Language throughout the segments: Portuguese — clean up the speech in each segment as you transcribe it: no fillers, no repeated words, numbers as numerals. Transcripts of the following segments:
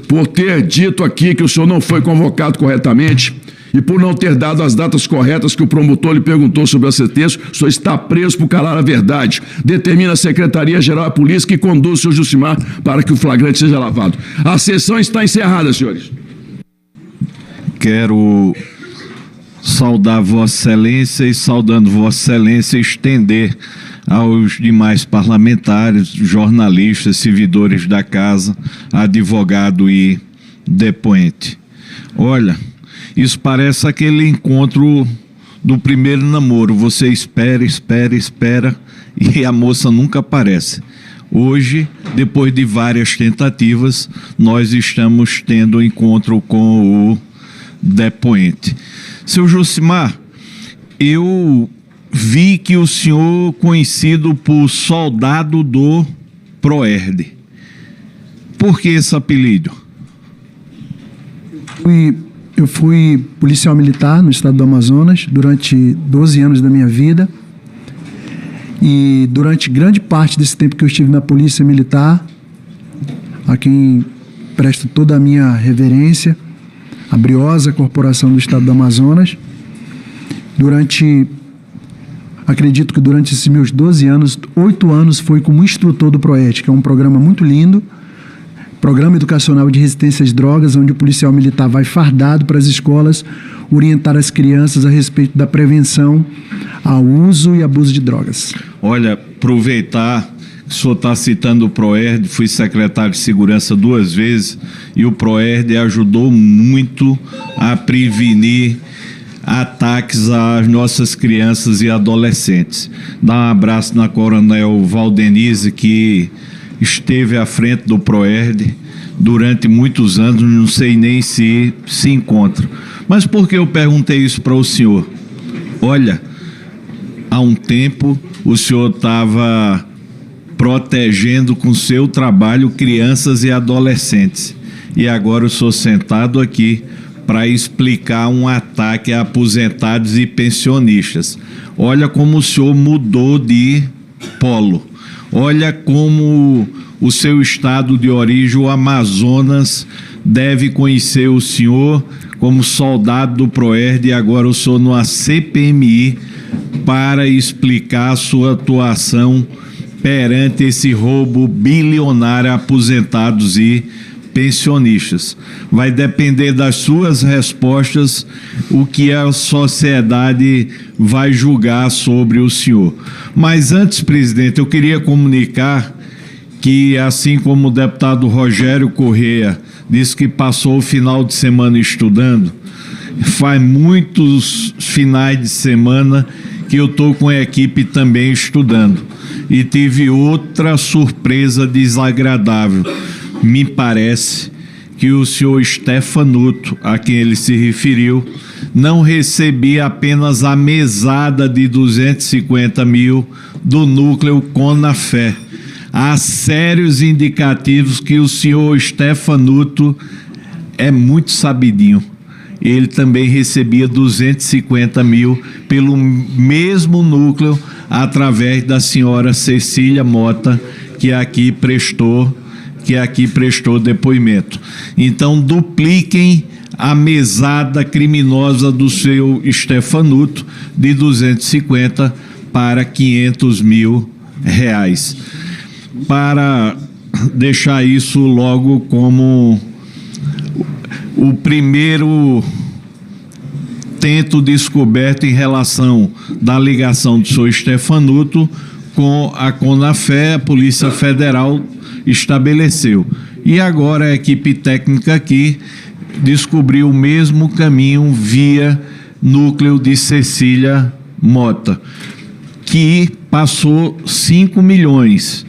por ter dito aqui que o senhor não foi convocado corretamente e por não ter dado as datas corretas que o promotor lhe perguntou sobre a sentença, o senhor está preso por calar a verdade. Determina a Secretaria-Geral da Polícia que conduz o senhor Jucimar para que o flagrante seja lavado. A sessão está encerrada, senhores. Quero saudar Vossa Excelência e, saudando Vossa Excelência, estender aos demais parlamentares, jornalistas, servidores da casa, advogado e depoente. Olha, isso parece aquele encontro do primeiro namoro. Você espera, espera, espera e a moça nunca aparece. Hoje, depois de várias tentativas, nós estamos tendo um encontro com o depoente. Seu Jucimar, eu vi que o senhor conhecido por soldado do Proerd. Por que esse apelido? Eu fui policial militar no estado do Amazonas durante 12 anos da minha vida. E durante grande parte desse tempo que eu estive na polícia militar, a quem presto toda a minha reverência, a briosa corporação do estado do Amazonas, acredito que durante esses meus 12 anos, 8 anos foi como instrutor do PROET, que é um programa muito lindo, Programa Educacional de Resistência às Drogas, onde o policial militar vai fardado para as escolas orientar as crianças a respeito da prevenção ao uso e abuso de drogas. Olha, aproveitar que o senhor está citando o PROERD, fui secretário de Segurança 2 vezes, e o PROERD ajudou muito a prevenir ataques às nossas crianças e adolescentes. Dá um abraço na Coronel Valdenise, que esteve à frente do PROERD durante muitos anos, não sei nem se encontra. Mas por que eu perguntei isso para o senhor? Olha, há um tempo o senhor estava protegendo com seu trabalho crianças e adolescentes. E agora eu sou sentado aqui para explicar um ataque a aposentados e pensionistas. Olha como o senhor mudou de polo. Olha como o seu estado de origem, o Amazonas, deve conhecer o senhor como soldado do PROERD, e agora eu sou numa CPMI para explicar a sua atuação perante esse roubo bilionário a aposentados e pensionistas. Vai depender das suas respostas o que a sociedade vai julgar sobre o senhor. Mas antes, presidente, eu queria comunicar que, assim como o deputado Rogério Correia disse que passou o final de semana estudando, faz muitos finais de semana que eu estou com a equipe também estudando. E tive outra surpresa desagradável. Me parece que o senhor Stefanuto, a quem ele se referiu, não recebia apenas a mesada de 250 mil do núcleo Conafé. Há sérios indicativos que o senhor Stefanuto é muito sabidinho. Ele também recebia 250 mil pelo mesmo núcleo, através da senhora Cecília Mota, que aqui prestou depoimento. Então, dupliquem a mesada criminosa do seu Stefanuto de 250 para 500 mil reais. Para deixar isso logo como o primeiro tento descoberto em relação da ligação do seu Stefanuto com a Conafé, a Polícia Federal estabeleceu. E agora a equipe técnica aqui descobriu o mesmo caminho via núcleo de Cecília Mota, que passou 5 milhões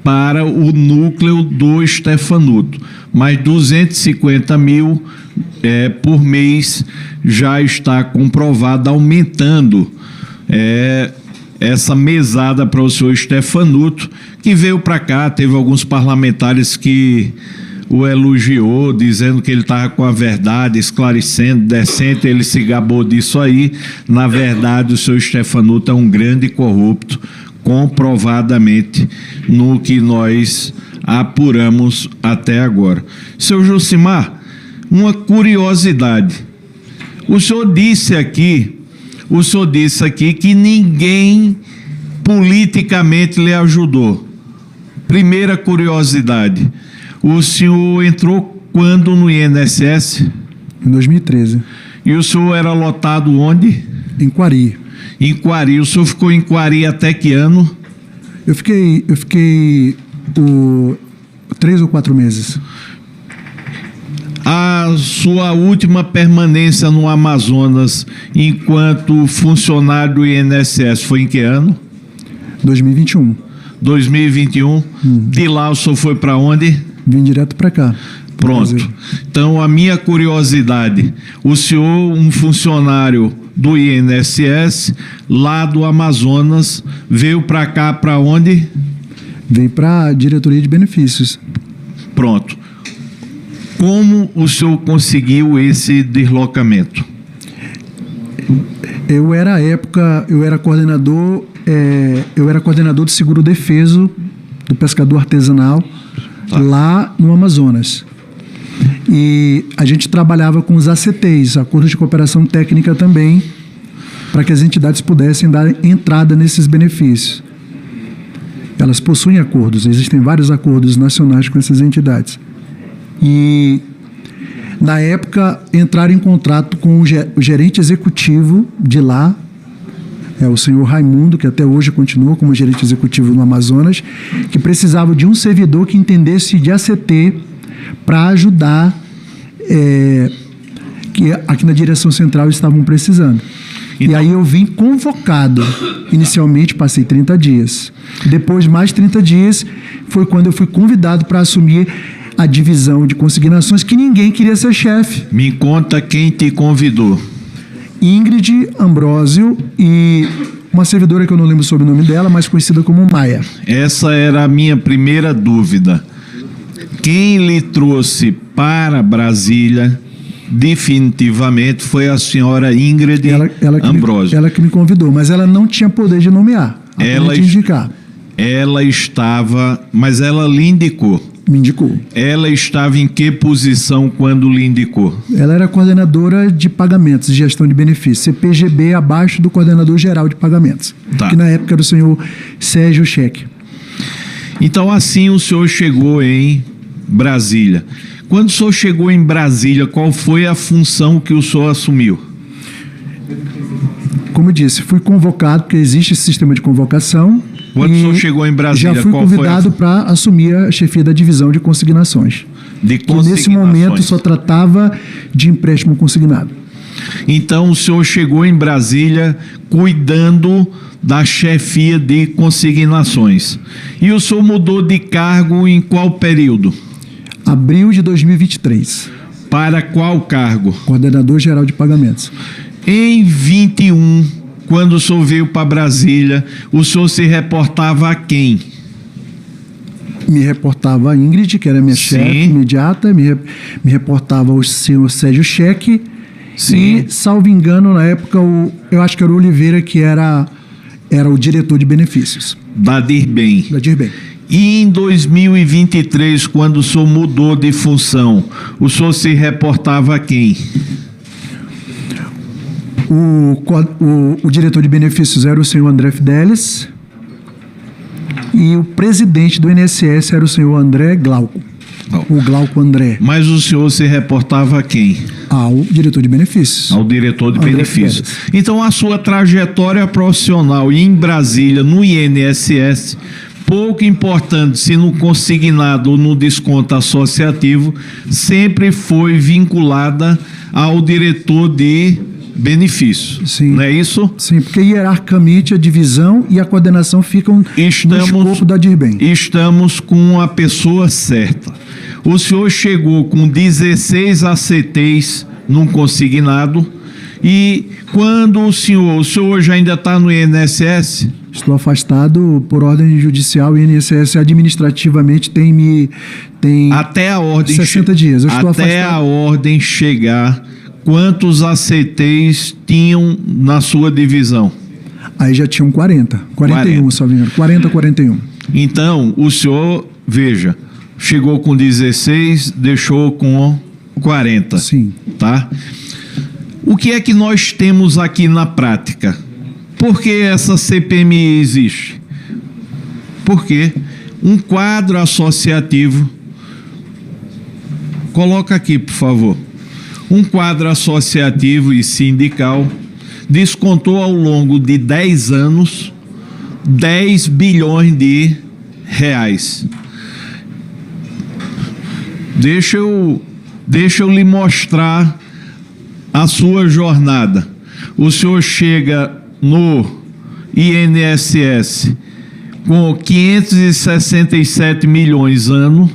para o núcleo do Stefanuto, mas 250 mil por mês já está comprovado, aumentando essa mesada para o senhor Stefanuto, que veio para cá. Teve alguns parlamentares que o elogiou, dizendo que ele estava com a verdade, esclarecendo, decente, ele se gabou disso aí. Na verdade, o senhor Stefanuto é um grande corrupto, comprovadamente no que nós apuramos até agora. Seu Josimar, uma curiosidade. O senhor disse aqui que ninguém politicamente lhe ajudou. Primeira curiosidade, o senhor entrou quando no INSS? Em 2013. E o senhor era lotado onde? Em Quari. Em Quari. O senhor ficou em Quari até que ano? Eu fiquei 3 ou 4 meses. A sua última permanência no Amazonas enquanto funcionário do INSS foi em que ano? 2021. 2021. De lá o senhor foi para onde? Vim direto para cá. Pronto. Então, a minha curiosidade, o senhor, um funcionário do INSS, lá do Amazonas, veio para cá para onde? Veio para a diretoria de benefícios. Pronto. Como o senhor conseguiu esse deslocamento? Eu era coordenador do seguro defeso do pescador artesanal lá no Amazonas. E a gente trabalhava com os ACTs, Acordos de Cooperação Técnica também, para que as entidades pudessem dar entrada nesses benefícios. Elas possuem acordos, existem vários acordos nacionais com essas entidades. E, na época, entraram em contrato com o gerente executivo de lá, o senhor Raimundo, que até hoje continua como gerente executivo no Amazonas, que precisava de um servidor que entendesse de ACT para ajudar, que aqui na direção central estavam precisando. Então, e aí eu vim convocado. Inicialmente passei 30 dias. Depois, mais 30 dias, foi quando eu fui convidado para assumir a divisão de consignações, que ninguém queria ser chefe. Me conta quem te convidou. Ingrid Ambrósio e uma servidora que eu não lembro sobre o nome dela, mas conhecida como Maia. Essa era a minha primeira dúvida. Quem lhe trouxe para Brasília definitivamente foi a senhora Ingrid Ambrósio. Ela que me convidou, mas ela não tinha poder de nomear, apenas de indicar. Ela estava, mas ela lhe indicou. Me indicou. Ela estava em que posição quando lhe indicou? Ela era coordenadora de pagamentos e gestão de benefícios, CPGB, abaixo do coordenador geral de pagamentos, que na época era o senhor Sérgio Cheque. Então, assim o senhor chegou em Brasília. Quando o senhor chegou em Brasília, qual foi a função que o senhor assumiu? Como eu disse, fui convocado, porque existe esse sistema de convocação. Quando o senhor chegou em Brasília, já fui convidado para assumir a chefia da divisão de consignações. Que nesse momento só tratava de empréstimo consignado. Então o senhor chegou em Brasília cuidando da chefia de consignações. E o senhor mudou de cargo em qual período? Abril de 2023. Para qual cargo? Coordenador geral de pagamentos. Em 21, quando o senhor veio para Brasília, o senhor se reportava a quem? Me reportava a Ingrid, que era minha chefe imediata, me reportava ao senhor Sérgio Cheque. Sim. E, salvo engano, na época, eu acho que era o Oliveira, que era o diretor de benefícios. Da Dirbem. Da Dirbem. E em 2023, quando o senhor mudou de função, o senhor se reportava a quem? O diretor de benefícios era o senhor André Fidelis e o presidente do INSS era o senhor André Glauco. O Glauco André. Mas o senhor se reportava a quem? Ao diretor de benefícios. Ao diretor de André benefícios. Fidelis. Então, a sua trajetória profissional em Brasília, no INSS, pouco importante se no consignado ou no desconto associativo, sempre foi vinculada ao diretor de benefícios. Sim. Não é isso? Sim, porque hierarquicamente a divisão e a coordenação ficam no escopo da Dirbem. Estamos com a pessoa certa. O senhor chegou com 16 ACTs num consignado e quando o senhor hoje ainda está no INSS? Estou afastado por ordem judicial. O INSS administrativamente tem até a ordem 60 dias. Eu estou até afastado. A ordem chegar, quantos ACTs tinham na sua divisão? Aí já tinham 41, 40. só me engano. 41. Então, o senhor, veja, chegou com 16, deixou com 40. Sim. Tá? O que é que nós temos aqui na prática? Por que essa CPMI existe? Porque um quadro associativo, coloca aqui, por favor, um quadro associativo e sindical descontou ao longo de 10 anos 10 bilhões de reais. Deixa eu lhe mostrar a sua jornada. O senhor chega no INSS com 567 milhões ano.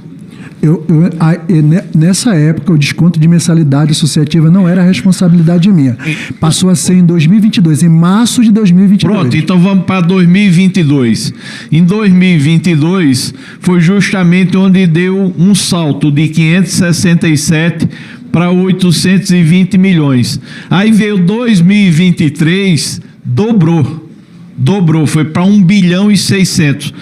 Nessa época, o desconto de mensalidade associativa não era responsabilidade minha. Passou a ser em 2022, em março de 2022. Pronto, então vamos para 2022. Em 2022, foi justamente onde deu um salto de 567 para 820 milhões. Aí veio 2023, dobrou, foi para 1 bilhão e 600.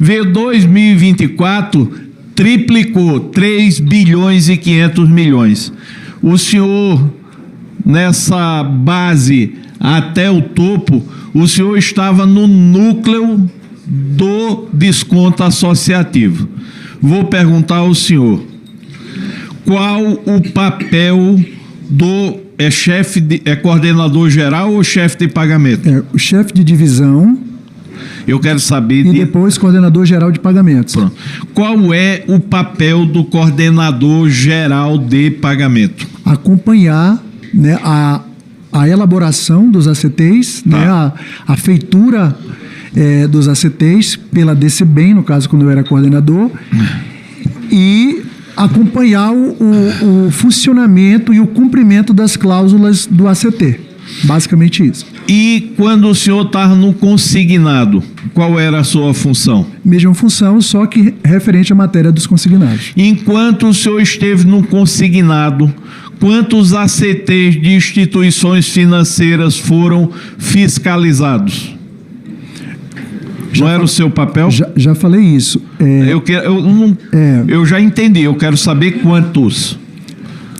Veio 2024, triplicou, 3 bilhões e 500 milhões. O senhor, nessa base até o topo, o senhor estava no núcleo do desconto associativo. Vou perguntar ao senhor, qual o papel do coordenador geral ou chefe de pagamento? O chefe de divisão. Eu quero saber... E depois coordenador geral de pagamentos. Pronto. Qual é o papel do coordenador geral de pagamento? Acompanhar, né, a elaboração dos ACTs, tá, né, a feitura dos ACTs pela DCBem, no caso quando eu era coordenador, e acompanhar o funcionamento e o cumprimento das cláusulas do ACT. Basicamente isso. E quando o senhor estava no consignado, qual era a sua função? Mesma função, só que referente à matéria dos consignados. Enquanto o senhor esteve no consignado, quantos ACTs de instituições financeiras foram fiscalizados? Não era o seu papel? Já falei isso. Eu já entendi, eu quero saber quantos.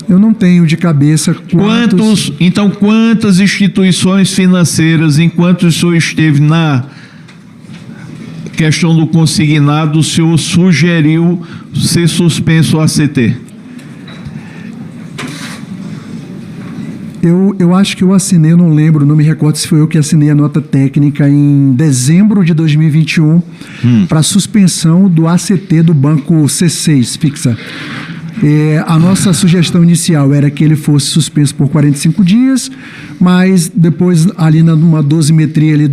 Eu não tenho de cabeça quantos... Então, quantas instituições financeiras, enquanto o senhor esteve na questão do consignado, o senhor sugeriu ser suspenso o ACT? Eu acho que eu assinei, eu não lembro, não me recordo se foi eu que assinei a nota técnica em dezembro de 2021 para suspensão do ACT do banco C6 fixa. A nossa sugestão inicial era que ele fosse suspenso por 45 dias, mas depois ali numa dosimetria ali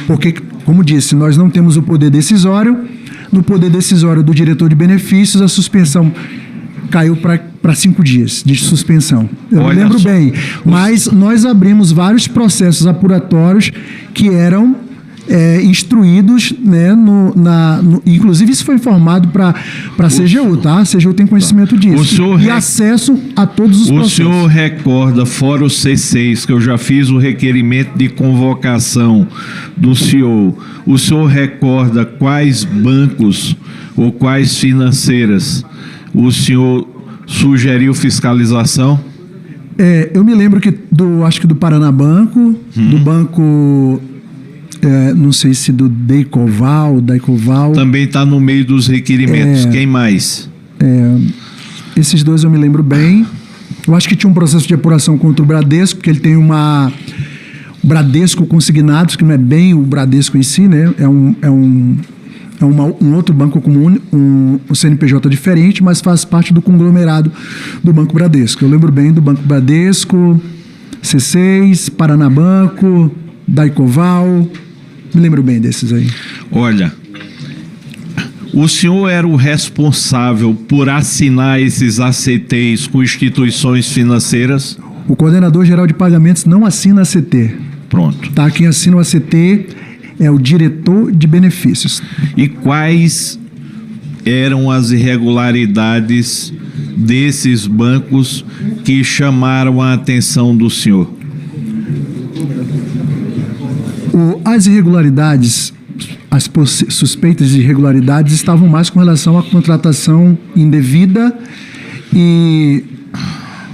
porque, como disse, nós não temos o poder decisório. No poder decisório do diretor de benefícios, a suspensão caiu para 5 dias de suspensão. Eu não lembro bem, mas nós abrimos vários processos apuratórios que eram instruídos, né, inclusive isso foi informado para a CGU, tá? A CGU tem conhecimento disso. E acesso a todos os processos. O senhor recorda, fora o C6, que eu já fiz o requerimento de convocação do senhor, o senhor recorda quais bancos ou quais financeiras o senhor sugeriu fiscalização? Eu me lembro que acho que do Paranabanco, do banco... não sei se do Daicoval. Também está no meio dos requerimentos. Quem mais? Esses dois eu me lembro bem. Eu acho que tinha um processo de apuração contra o Bradesco, porque ele tem o Bradesco Consignados, que não é bem o Bradesco em si, né? É um outro banco comum, um CNPJ diferente, mas faz parte do conglomerado do Banco Bradesco. Eu lembro bem do Banco Bradesco, C6, Paranabanco, Daicoval. Me lembro bem desses aí. Olha, o senhor era o responsável por assinar esses ACTs com instituições financeiras? O coordenador geral de pagamentos não assina ACT. Pronto. Tá, quem assina o ACT é o diretor de benefícios. E quais eram as irregularidades desses bancos que chamaram a atenção do senhor? As irregularidades, as suspeitas de irregularidades estavam mais com relação à contratação indevida e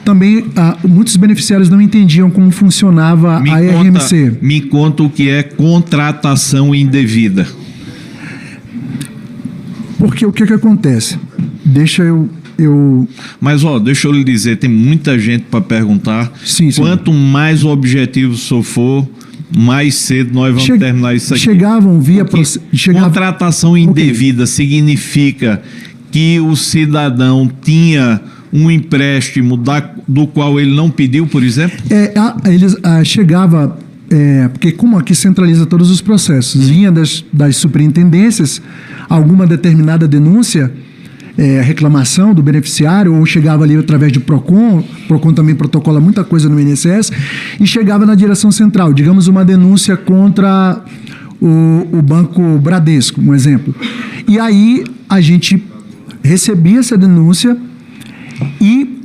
também muitos beneficiários não entendiam como funcionava a RMC. Me conta o que é contratação indevida. Porque o que acontece? Deixa eu... Mas, deixa eu lhe dizer, tem muita gente para perguntar. Sim. Quanto mais objetivo o senhor for, mais cedo nós vamos terminar isso aqui. Chegavam via... Contratação indevida significa que o cidadão tinha um empréstimo do qual ele não pediu, por exemplo? Chegava... porque como aqui centraliza todos os processos, vinha das superintendências alguma determinada denúncia, reclamação do beneficiário, ou chegava ali através do PROCON também protocola muita coisa no INSS, e chegava na direção central, digamos uma denúncia contra o Banco Bradesco, um exemplo. E aí a gente recebia essa denúncia e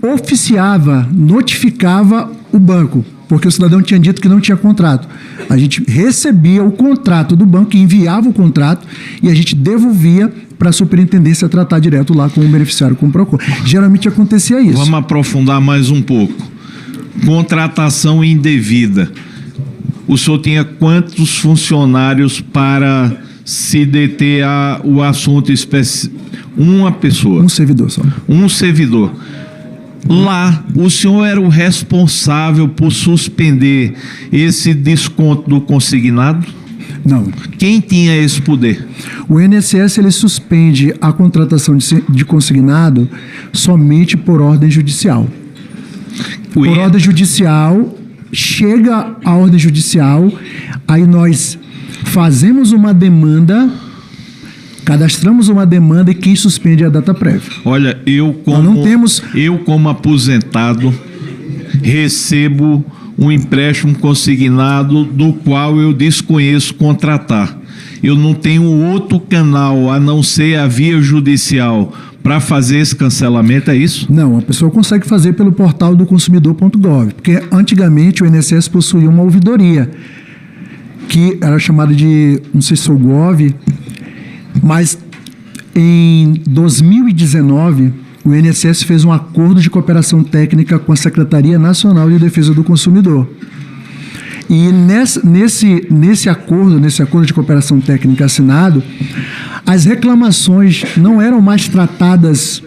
notificava o banco, porque o cidadão tinha dito que não tinha contrato. A gente recebia o contrato do banco, enviava o contrato e a gente devolvia para a superintendência tratar direto lá com o beneficiário, com o PROCON. Geralmente acontecia isso. Vamos aprofundar mais um pouco. Contratação indevida. O senhor tinha quantos funcionários para se deter o assunto específico? Uma pessoa. Um servidor só. Um servidor. Lá, o senhor era o responsável por suspender esse desconto do consignado? Não. Quem tinha esse poder? O INSS ele suspende a contratação de consignado somente por ordem judicial. Por ordem judicial, chega a ordem judicial, aí nós fazemos uma demanda, cadastramos uma demanda e quem suspende é a data prévia. Olha, eu como aposentado recebo um empréstimo consignado do qual eu desconheço contratar. Eu não tenho outro canal a não ser a via judicial para fazer esse cancelamento, é isso? Não, a pessoa consegue fazer pelo portal do consumidor.gov, porque antigamente o INSS possuía uma ouvidoria, que era chamada de, não sei se é o Gov, mas em 2019 o INSS fez um acordo de cooperação técnica com a Secretaria Nacional de Defesa do Consumidor. E nesse acordo de cooperação técnica assinado, as reclamações não eram mais tratadas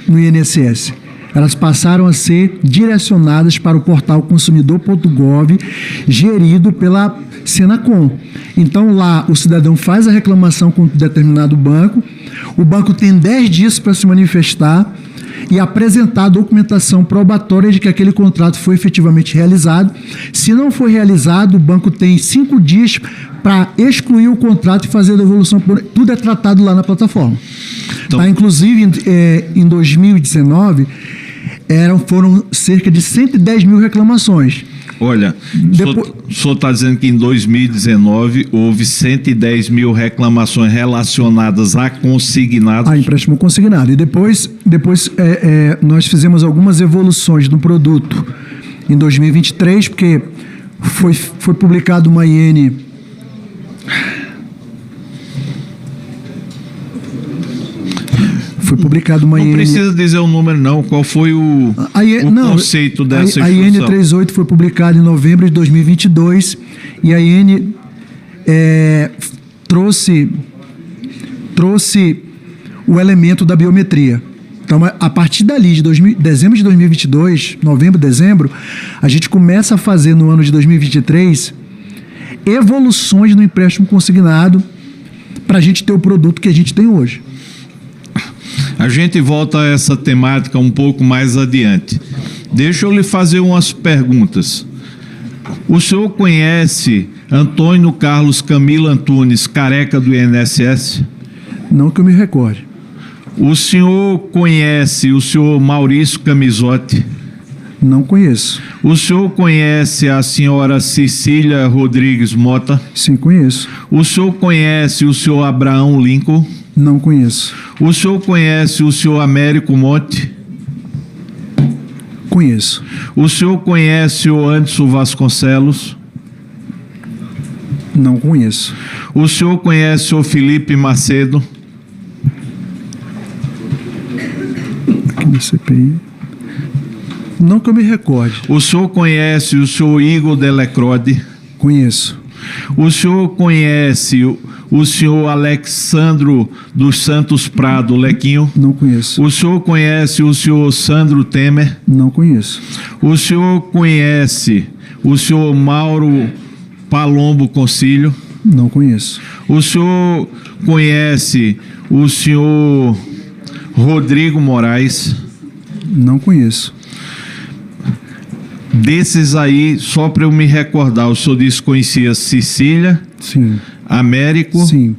no INSS. Elas passaram a ser direcionadas para o portal consumidor.gov, gerido pela Senacom. Então lá o cidadão faz a reclamação com um determinado banco, o banco tem 10 dias para se manifestar e apresentar a documentação probatória de que aquele contrato foi efetivamente realizado. Se não for realizado, o banco tem 5 dias para excluir o contrato e fazer a devolução. Tudo é tratado lá na plataforma. Então, tá? Inclusive, em 2019, foram cerca de 110 mil reclamações. Olha, o senhor está dizendo que em 2019 houve 110 mil reclamações relacionadas a consignados. A empréstimo consignado. E depois nós fizemos algumas evoluções no produto em 2023, porque foi publicado uma IN. Foi publicado uma IN... Não precisa dizer o número, não. Qual foi o conceito dessa instrução? A IN 38 foi publicada em novembro de 2022 e a IN trouxe o elemento da biometria. Então, a partir dali, de dezembro de 2022, novembro, dezembro, a gente começa a fazer no ano de 2023 evoluções no empréstimo consignado para a gente ter o produto que a gente tem hoje. A gente volta a essa temática um pouco mais adiante. Deixa eu lhe fazer umas perguntas. O senhor conhece Antônio Carlos Camilo Antunes, careca do INSS? Não que eu me recorde. O senhor conhece o senhor Maurício Camisotti? Não conheço. O senhor conhece a senhora Cecília Rodrigues Mota? Sim, conheço. O senhor conhece o senhor Abraão Lincoln? Não conheço. O senhor conhece o senhor Américo Monte? Conheço. O senhor conhece o Anderson Vasconcelos? Não conheço. O senhor conhece o Felipe Macedo? Aqui na CPI. Não que eu me recorde. O senhor conhece o senhor Igor Delecrode? Conheço. O senhor conhece o senhor Alexandro dos Santos Prado, Lequinho? Não conheço. O senhor conhece o senhor Sandro Temer? Não conheço. O senhor conhece o senhor Mauro Palombo Concílio? Não conheço. O senhor conhece o senhor Rodrigo Moraes? Não conheço. Desses aí, só para eu me recordar, o senhor disse que conhecia Cecília? Sim. Américo? Sim.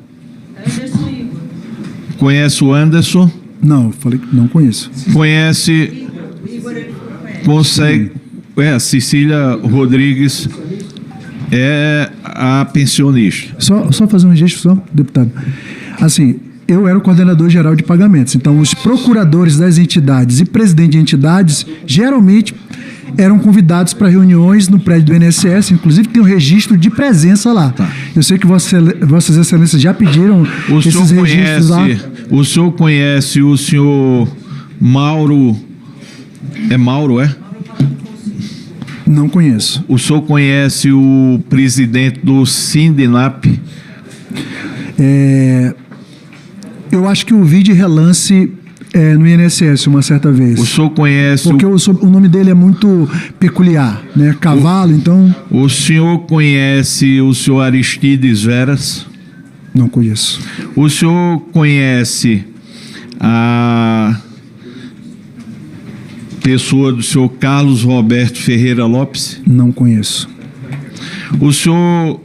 Conhece o Anderson? Não, eu falei que não conheço. Conhece... Consegue... Cecília Rodrigues é a pensionista. Só fazer um registro, só, deputado. Assim, eu era o coordenador geral de pagamentos. Então, os procuradores das entidades e presidente de entidades, geralmente, eram convidados para reuniões no prédio do INSS, inclusive tem um registro de presença lá. Tá. Eu sei que Vossas Excelências já pediram esses registros lá. O senhor conhece o senhor Mauro... É Mauro, é? Não conheço. O senhor conhece o presidente do Sindinap? Eu acho que eu vi de relance no INSS uma certa vez. O senhor conhece... Porque o nome dele é muito peculiar, né? Cavalo, então... O senhor conhece o senhor Aristides Veras? Não conheço. O senhor conhece a pessoa do senhor Carlos Roberto Ferreira Lopes? Não conheço. O senhor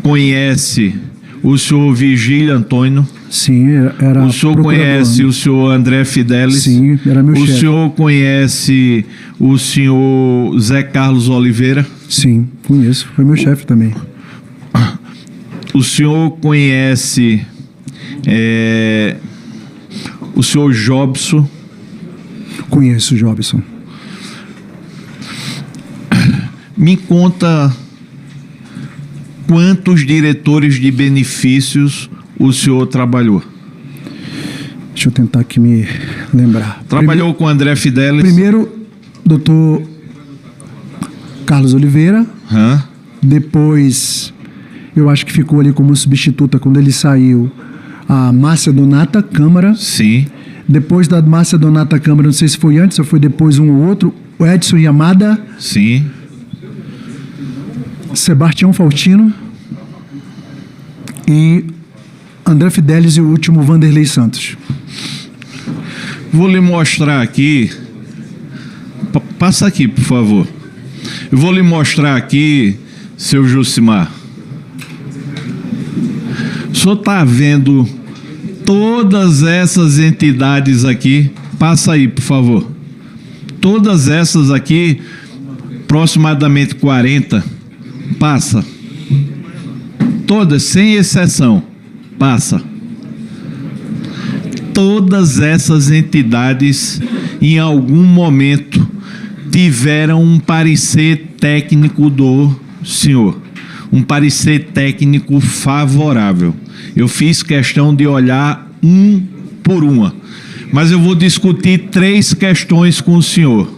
conhece o senhor Vigílio Antônio? Sim, era o senhor conhece o senhor André Fidelis? Sim, era meu chefe. O senhor conhece o senhor Zé Carlos Oliveira? Sim, conheço. Foi meu chefe também. O senhor conhece o senhor Jobson? Conheço o Jobson. Me conta quantos diretores de benefícios o senhor trabalhou? Deixa eu tentar aqui me lembrar. Trabalhou com André Fidelis? Primeiro, doutor Carlos Oliveira. Depois, eu acho que ficou ali como substituta quando ele saiu, a Márcia Donata Câmara. Sim. Depois da Márcia Donata Câmara, não sei se foi antes ou foi depois um ou outro, o Edson Yamada. Sim. Sebastião Faustino. E André Fidelis e o último Vanderlei Santos. Vou lhe mostrar aqui. Passa aqui, por favor. Eu vou lhe mostrar aqui, seu Jucimar. O senhor está vendo todas essas entidades aqui? Passa aí, por favor. Todas essas aqui, aproximadamente 40. Passa. Todas, sem exceção. Passa. Todas essas entidades, em algum momento, tiveram um parecer técnico do senhor. Um parecer técnico favorável. Eu fiz questão de olhar um por uma. Mas eu vou discutir 3 questões com o senhor.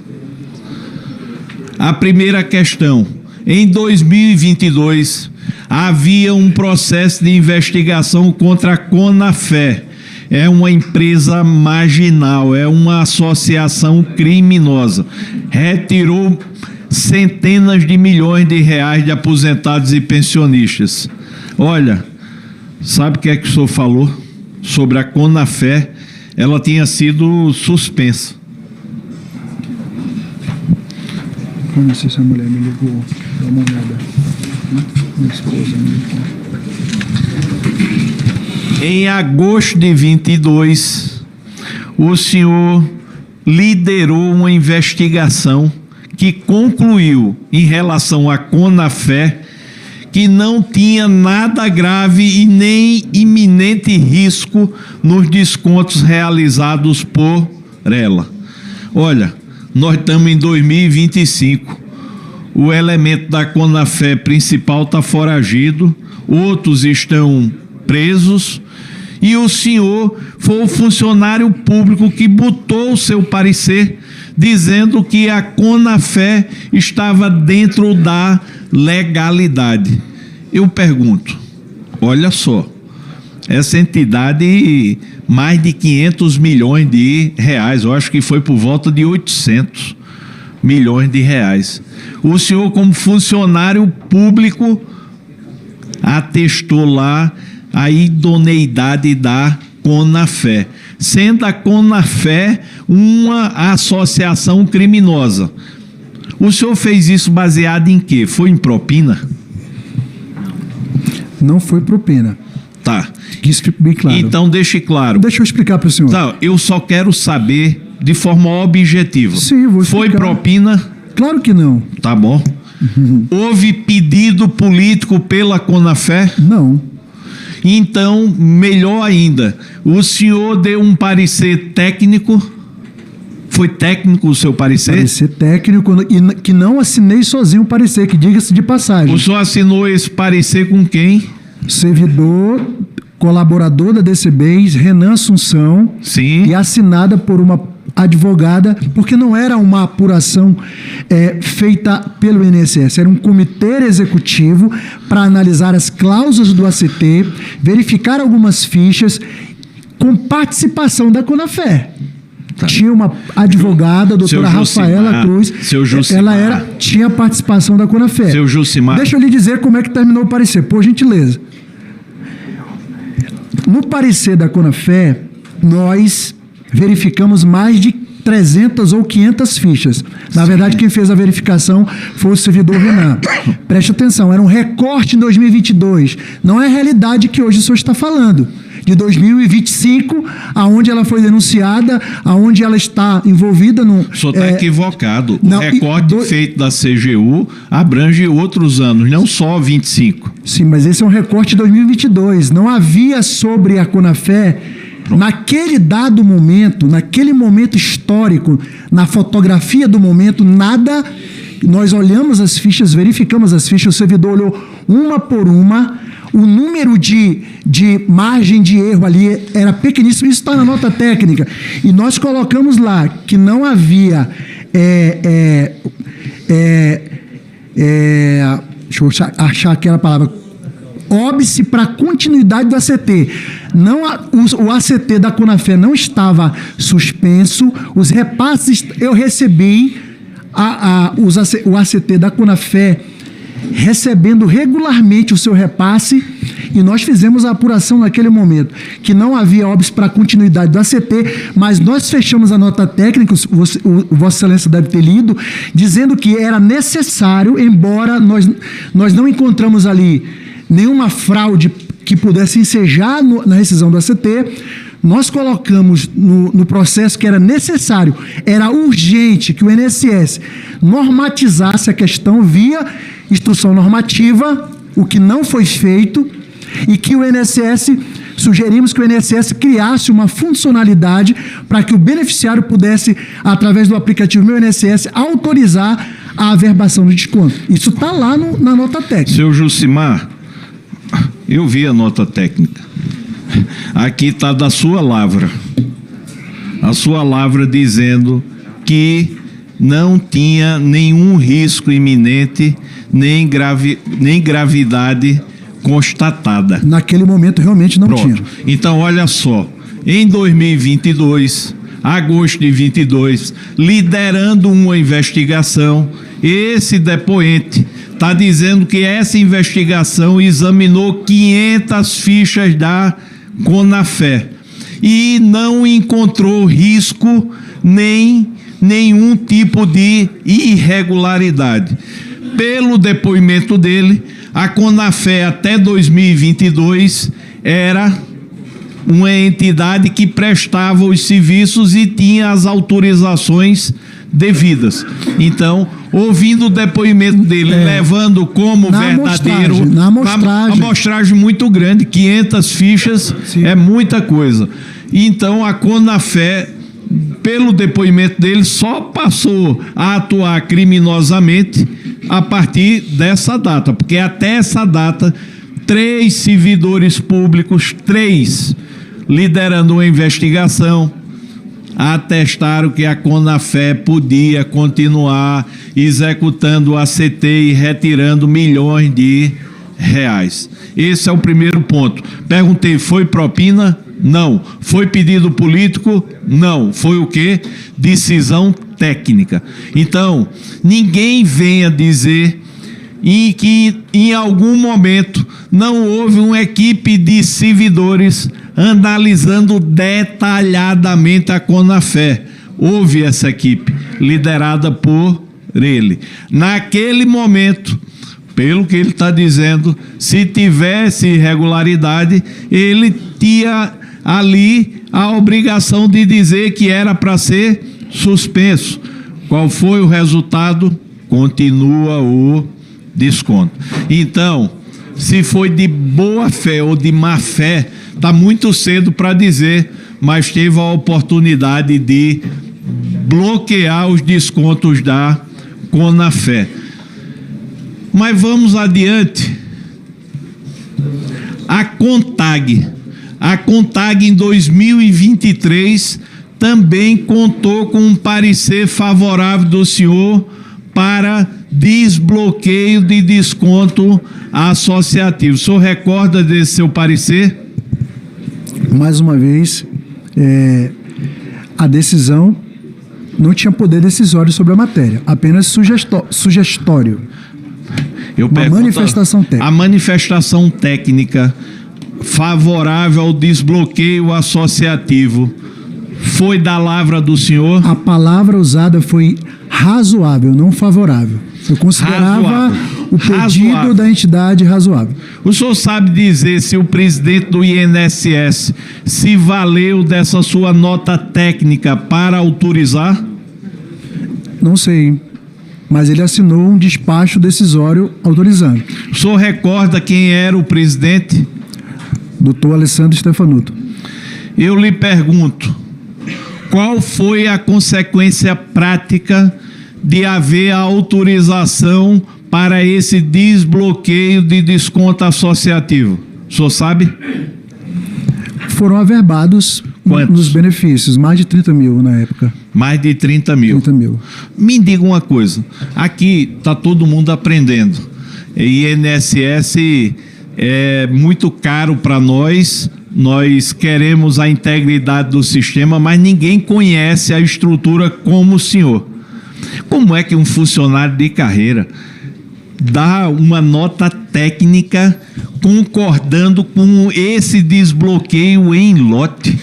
A primeira questão. Em 2022, havia um processo de investigação contra a Conafé. É uma empresa marginal, é uma associação criminosa. Retirou centenas de milhões de reais de aposentados e pensionistas. Olha, sabe o que é que o senhor falou sobre a Conafé? Ela tinha sido suspensa. Não sei se a mulher me ligou. Dá uma olhada. Minha esposa me ligou. Em agosto de 22, o senhor liderou uma investigação que concluiu, em relação à Conafé, que não tinha nada grave e nem iminente risco nos descontos realizados por ela. Olha, nós estamos em 2025. o elemento da Conafé principal está foragido, outros estão presos, e o senhor foi o funcionário público que botou o seu parecer dizendo que a Conafé estava dentro da legalidade. Eu pergunto, olha só, essa entidade, mais de 500 milhões de reais, eu acho que foi por volta de 800 milhões de reais. O senhor, como funcionário público, atestou lá a idoneidade da Conafé, sendo a Conafé uma associação criminosa. O senhor fez isso baseado em quê? Foi em propina? Não foi propina. Tá. Isso fica bem claro. Então deixe claro. Deixa eu explicar para o senhor. Tá, eu só quero saber de forma objetiva. Sim, vou explicar. Foi propina? Claro que não. Tá bom. Houve pedido político pela Conafé? Não. Então, melhor ainda, o senhor deu um parecer técnico? Foi técnico o seu parecer? Parecer técnico, e que não assinei sozinho o parecer, que diga-se de passagem. O senhor assinou esse parecer com quem? Servidor, colaborador da DCBES, Renan Assunção. Sim. E assinada por uma advogada, porque não era uma apuração feita pelo INSS, era um comitê executivo para analisar as cláusulas do ACT, verificar algumas fichas com participação da Conafé. Tá. Tinha uma advogada, a doutora Rafaela Cruz, ela tinha participação da Conafé. Seu Jucimar. Deixa eu lhe dizer como é que terminou o parecer, por gentileza. No parecer da Conafé, nós verificamos mais de 300 ou 500 fichas. Na verdade, quem fez a verificação foi o servidor Renan. Preste atenção, era um recorte em 2022. Não é a realidade que hoje o senhor está falando. De 2025, aonde ela foi denunciada, aonde ela está envolvida no... O senhor está equivocado. Não, o recorte feito da CGU abrange outros anos, não só 25. Sim, mas esse é um recorte de 2022. Não havia sobre a Conafé... Naquele dado momento, naquele momento histórico, na fotografia do momento, nada. Nós olhamos as fichas, verificamos as fichas, o servidor olhou uma por uma, o número de margem de erro ali era pequeníssimo, isso está na nota técnica. E nós colocamos lá que não havia. Deixa eu achar aquela palavra. Óbice para continuidade do ACT. O ACT da Conafé não estava suspenso, os repasses eu recebi, o ACT da Conafé recebendo regularmente o seu repasse, e nós fizemos a apuração naquele momento, que não havia óbice para continuidade do ACT, mas nós fechamos a nota técnica, Vossa Excelência deve ter lido, dizendo que era necessário, embora nós não encontramos ali nenhuma fraude que pudesse ensejar na rescisão do ACT, nós colocamos no processo que era necessário, era urgente que o INSS normatizasse a questão via instrução normativa, o que não foi feito, e que o INSS, sugerimos que o INSS criasse uma funcionalidade para que o beneficiário pudesse, através do aplicativo Meu INSS, autorizar a averbação do desconto. Isso está lá na nota técnica. Seu Jucimar, eu vi a nota técnica. Aqui está da sua lavra. A sua lavra dizendo que não tinha nenhum risco iminente, nem gravidade constatada. Naquele momento realmente não tinha. Então, olha só. Em 2022, agosto de 22, liderando uma investigação, esse depoente está dizendo que essa investigação examinou 500 fichas da Conafé e não encontrou risco nem nenhum tipo de irregularidade. Pelo depoimento dele, a Conafé até 2022 era uma entidade que prestava os serviços e tinha as autorizações devidas. Então, ouvindo o depoimento dele, levando como verdadeiro... Uma amostragem muito grande, 500 fichas. Sim. É muita coisa. Então, a Conafé pelo depoimento dele, só passou a atuar criminosamente a partir dessa data, porque até essa data, 3 servidores públicos, 3 liderando uma investigação, atestaram que a Conafé podia continuar executando o ACT e retirando milhões de reais. Esse é o primeiro ponto. Perguntei, foi propina? Não. Foi pedido político? Não. Foi o quê? Decisão técnica. Então, ninguém venha dizer que em algum momento não houve uma equipe de servidores analisando detalhadamente a Conafé. Houve essa equipe, liderada por ele. Naquele momento, pelo que ele está dizendo, se tivesse irregularidade, ele tinha ali a obrigação de dizer que era para ser suspenso. Qual foi o resultado? Continua o desconto. Então, se foi de boa fé ou de má fé, está muito cedo para dizer, mas teve a oportunidade de bloquear os descontos da Conafé. Mas vamos adiante. A CONTAG em 2023 também contou com um parecer favorável do senhor para desbloqueio de desconto associativo. O senhor recorda desse seu parecer? Mais uma vez, a decisão não tinha poder decisório sobre a matéria, apenas sugestório. Manifestação técnica. A manifestação técnica favorável ao desbloqueio associativo foi da lavra do senhor? A palavra usada foi razoável, não favorável. Eu considerava o pedido da entidade razoável. O senhor sabe dizer se o presidente do INSS se valeu dessa sua nota técnica para autorizar? Não sei, mas ele assinou um despacho decisório autorizando. O senhor recorda quem era o presidente? Dr. Alessandro Stefanuto. Eu lhe pergunto, qual foi a consequência prática de haver a autorização para esse desbloqueio de desconto associativo? O senhor sabe? Foram averbados nos benefícios, mais de 30 mil na época. Mais de 30 mil. 30 mil. Me diga uma coisa, aqui está todo mundo aprendendo. INSS é muito caro para nós queremos a integridade do sistema, mas ninguém conhece a estrutura como o senhor. Como é que um funcionário de carreira dá uma nota técnica concordando com esse desbloqueio em lote?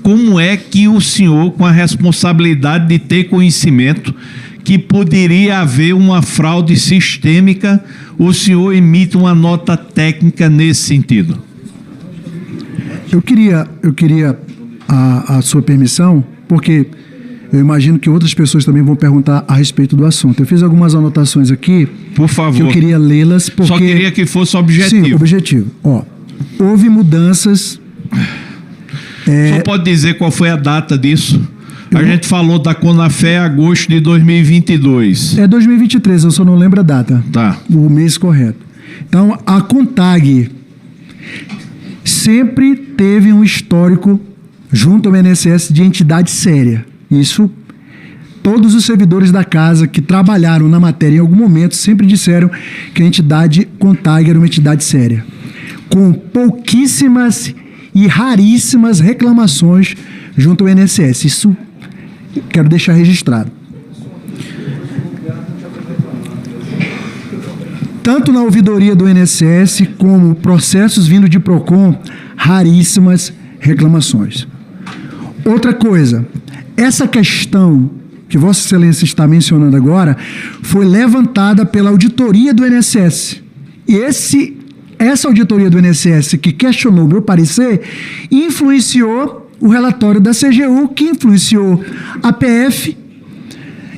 Como é que o senhor, com a responsabilidade de ter conhecimento que poderia haver uma fraude sistêmica, o senhor emite uma nota técnica nesse sentido? Eu queria a sua permissão, porque eu imagino que outras pessoas também vão perguntar a respeito do assunto. Eu fiz algumas anotações aqui. Por favor. Que eu queria lê-las porque... Só queria que fosse objetivo. Sim, objetivo. Houve mudanças... O senhor pode dizer qual foi a data disso? A gente falou da Conafé agosto de 2022. É 2023, eu só não lembro a data. Tá. O mês correto. Então, a CONTAG sempre teve um histórico junto ao INSS de entidade séria. Isso, todos os servidores da casa que trabalharam na matéria em algum momento sempre disseram que a entidade CONTAG era uma entidade séria, com pouquíssimas e raríssimas reclamações junto ao INSS. Isso quero deixar registrado. Tanto na ouvidoria do INSS como processos vindo de PROCON, raríssimas reclamações. Outra coisa, essa questão que Vossa Excelência está mencionando agora foi levantada pela auditoria do INSS. E essa auditoria do INSS que questionou o meu parecer influenciou o relatório da CGU, que influenciou a PF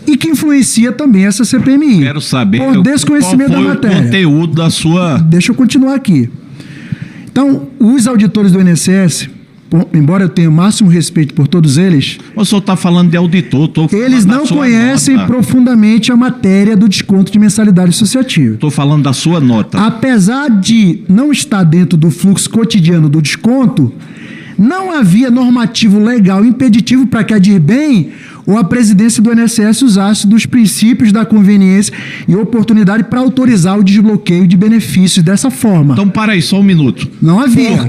e que influencia também essa CPMI. Quero saber por desconhecimento qual foi da matéria. O conteúdo da sua... Deixa eu continuar aqui. Então, os auditores do INSS embora eu tenha o máximo respeito por todos eles, O senhor está falando de auditor. eles não conhecem profundamente a matéria do desconto de mensalidade associativa. Estou falando da sua nota. Apesar de não estar dentro do fluxo cotidiano do desconto, não havia normativo legal impeditivo para que a Dirbem ou a presidência do INSS usasse dos princípios da conveniência e oportunidade para autorizar o desbloqueio de benefícios dessa forma. Então, para aí, só um minuto. Não havia.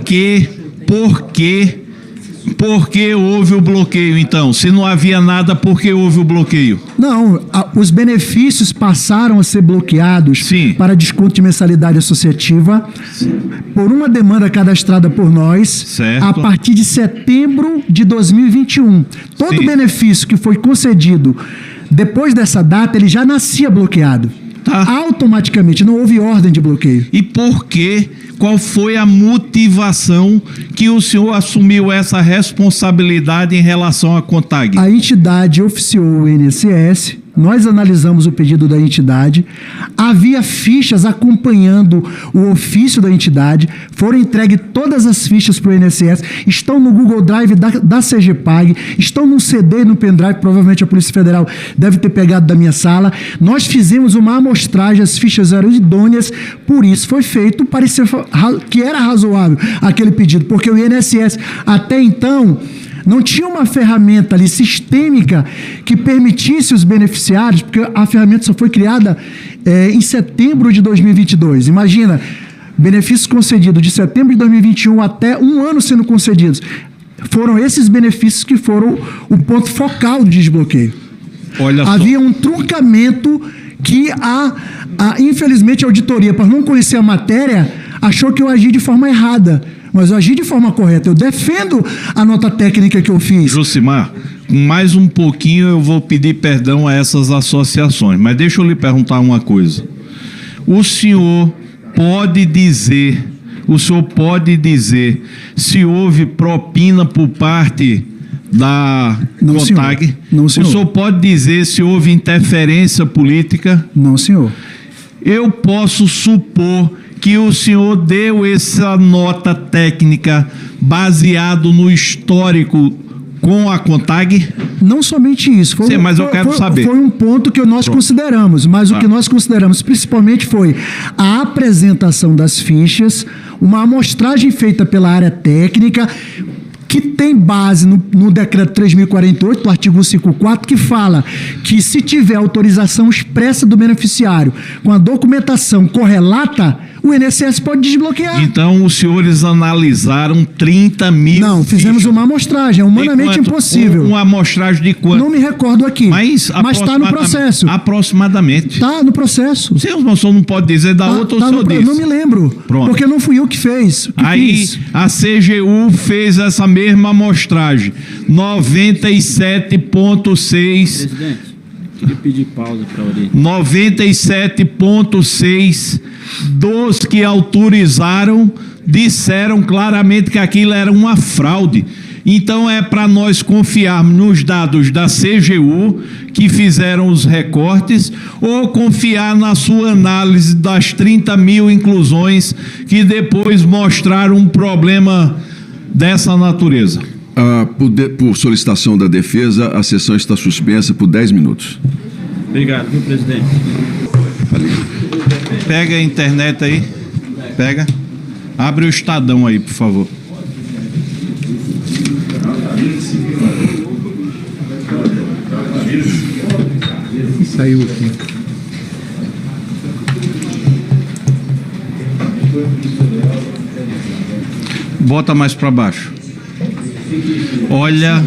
Por que houve o bloqueio, então? Se não havia nada, por que houve o bloqueio? Não, os benefícios passaram a ser bloqueados para desconto de mensalidade associativa por uma demanda cadastrada por nós a partir de setembro de 2021. Todo benefício que foi concedido depois dessa data, ele já nascia bloqueado. Automaticamente, não houve ordem de bloqueio. E por quê? Qual foi a motivação que o senhor assumiu essa responsabilidade em relação à CONTAG? A entidade oficiou o INSS, nós analisamos o pedido da entidade, havia fichas acompanhando o ofício da entidade, foram entregues todas as fichas para o INSS, estão no Google Drive da CGPAG, estão num CD e no pendrive, provavelmente a Polícia Federal deve ter pegado da minha sala. Nós fizemos uma amostragem, as fichas eram idôneas, por isso foi feito, parecia que era razoável aquele pedido, porque o INSS até então não tinha uma ferramenta ali sistêmica que permitisse os beneficiários, porque a ferramenta só foi criada em setembro de 2022. Imagina, benefícios concedidos de setembro de 2021 até um ano sendo concedidos. Foram esses benefícios que foram o ponto focal do desbloqueio. Havia um truncamento que infelizmente a auditoria, por não conhecer a matéria, achou que eu agi de forma errada. Mas eu agi de forma correta. Eu defendo a nota técnica que eu fiz. Josimar, mais um pouquinho eu vou pedir perdão a essas associações. Mas deixa eu lhe perguntar uma coisa. O senhor pode dizer se houve propina por parte da CONTAG? Não, senhor. O senhor pode dizer se houve interferência política? Não, senhor. Eu posso supor que o senhor deu essa nota técnica baseado no histórico com a CONTAG? Não somente isso. Mas eu quero saber. Foi um ponto que nós consideramos, mas o que nós consideramos principalmente foi a apresentação das fichas, uma amostragem feita pela área técnica, que tem base no decreto 3.048, do artigo 154, que fala que se tiver autorização expressa do beneficiário com a documentação correlata, o INSS pode desbloquear. Então, os senhores analisaram 30 mil... Não, fizemos uma amostragem, é humanamente impossível. Uma amostragem de quanto? Não me recordo aqui, mas está no processo. Aproximadamente. Está no processo. O senhor não pode dizer da outra, ou o senhor disse? Não me lembro, porque não fui eu que fez. A CGU fez essa mesma amostragem, 97,6... Presidente, queria pedir pausa para a orelha. 97,6 dos que autorizaram disseram claramente que aquilo era uma fraude. Então é para nós confiarmos nos dados da CGU que fizeram os recortes ou confiar na sua análise das 30 mil inclusões que depois mostraram um problema dessa natureza. Por solicitação da defesa, a sessão está suspensa por 10 minutos. Obrigado, viu, presidente? Pega a internet aí. Pega. Abre o Estadão aí, por favor. Saiu aqui. Bota mais para baixo. Olha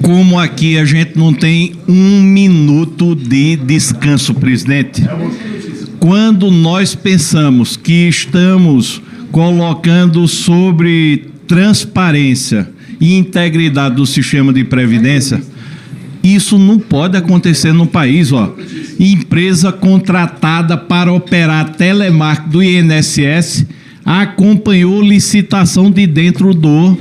como aqui a gente não tem um minuto de descanso, presidente. Quando nós pensamos que estamos colocando sobre transparência e integridade do sistema de previdência, isso não pode acontecer no país, ó. Empresa contratada para operar telemarketing do INSS acompanhou licitação de dentro do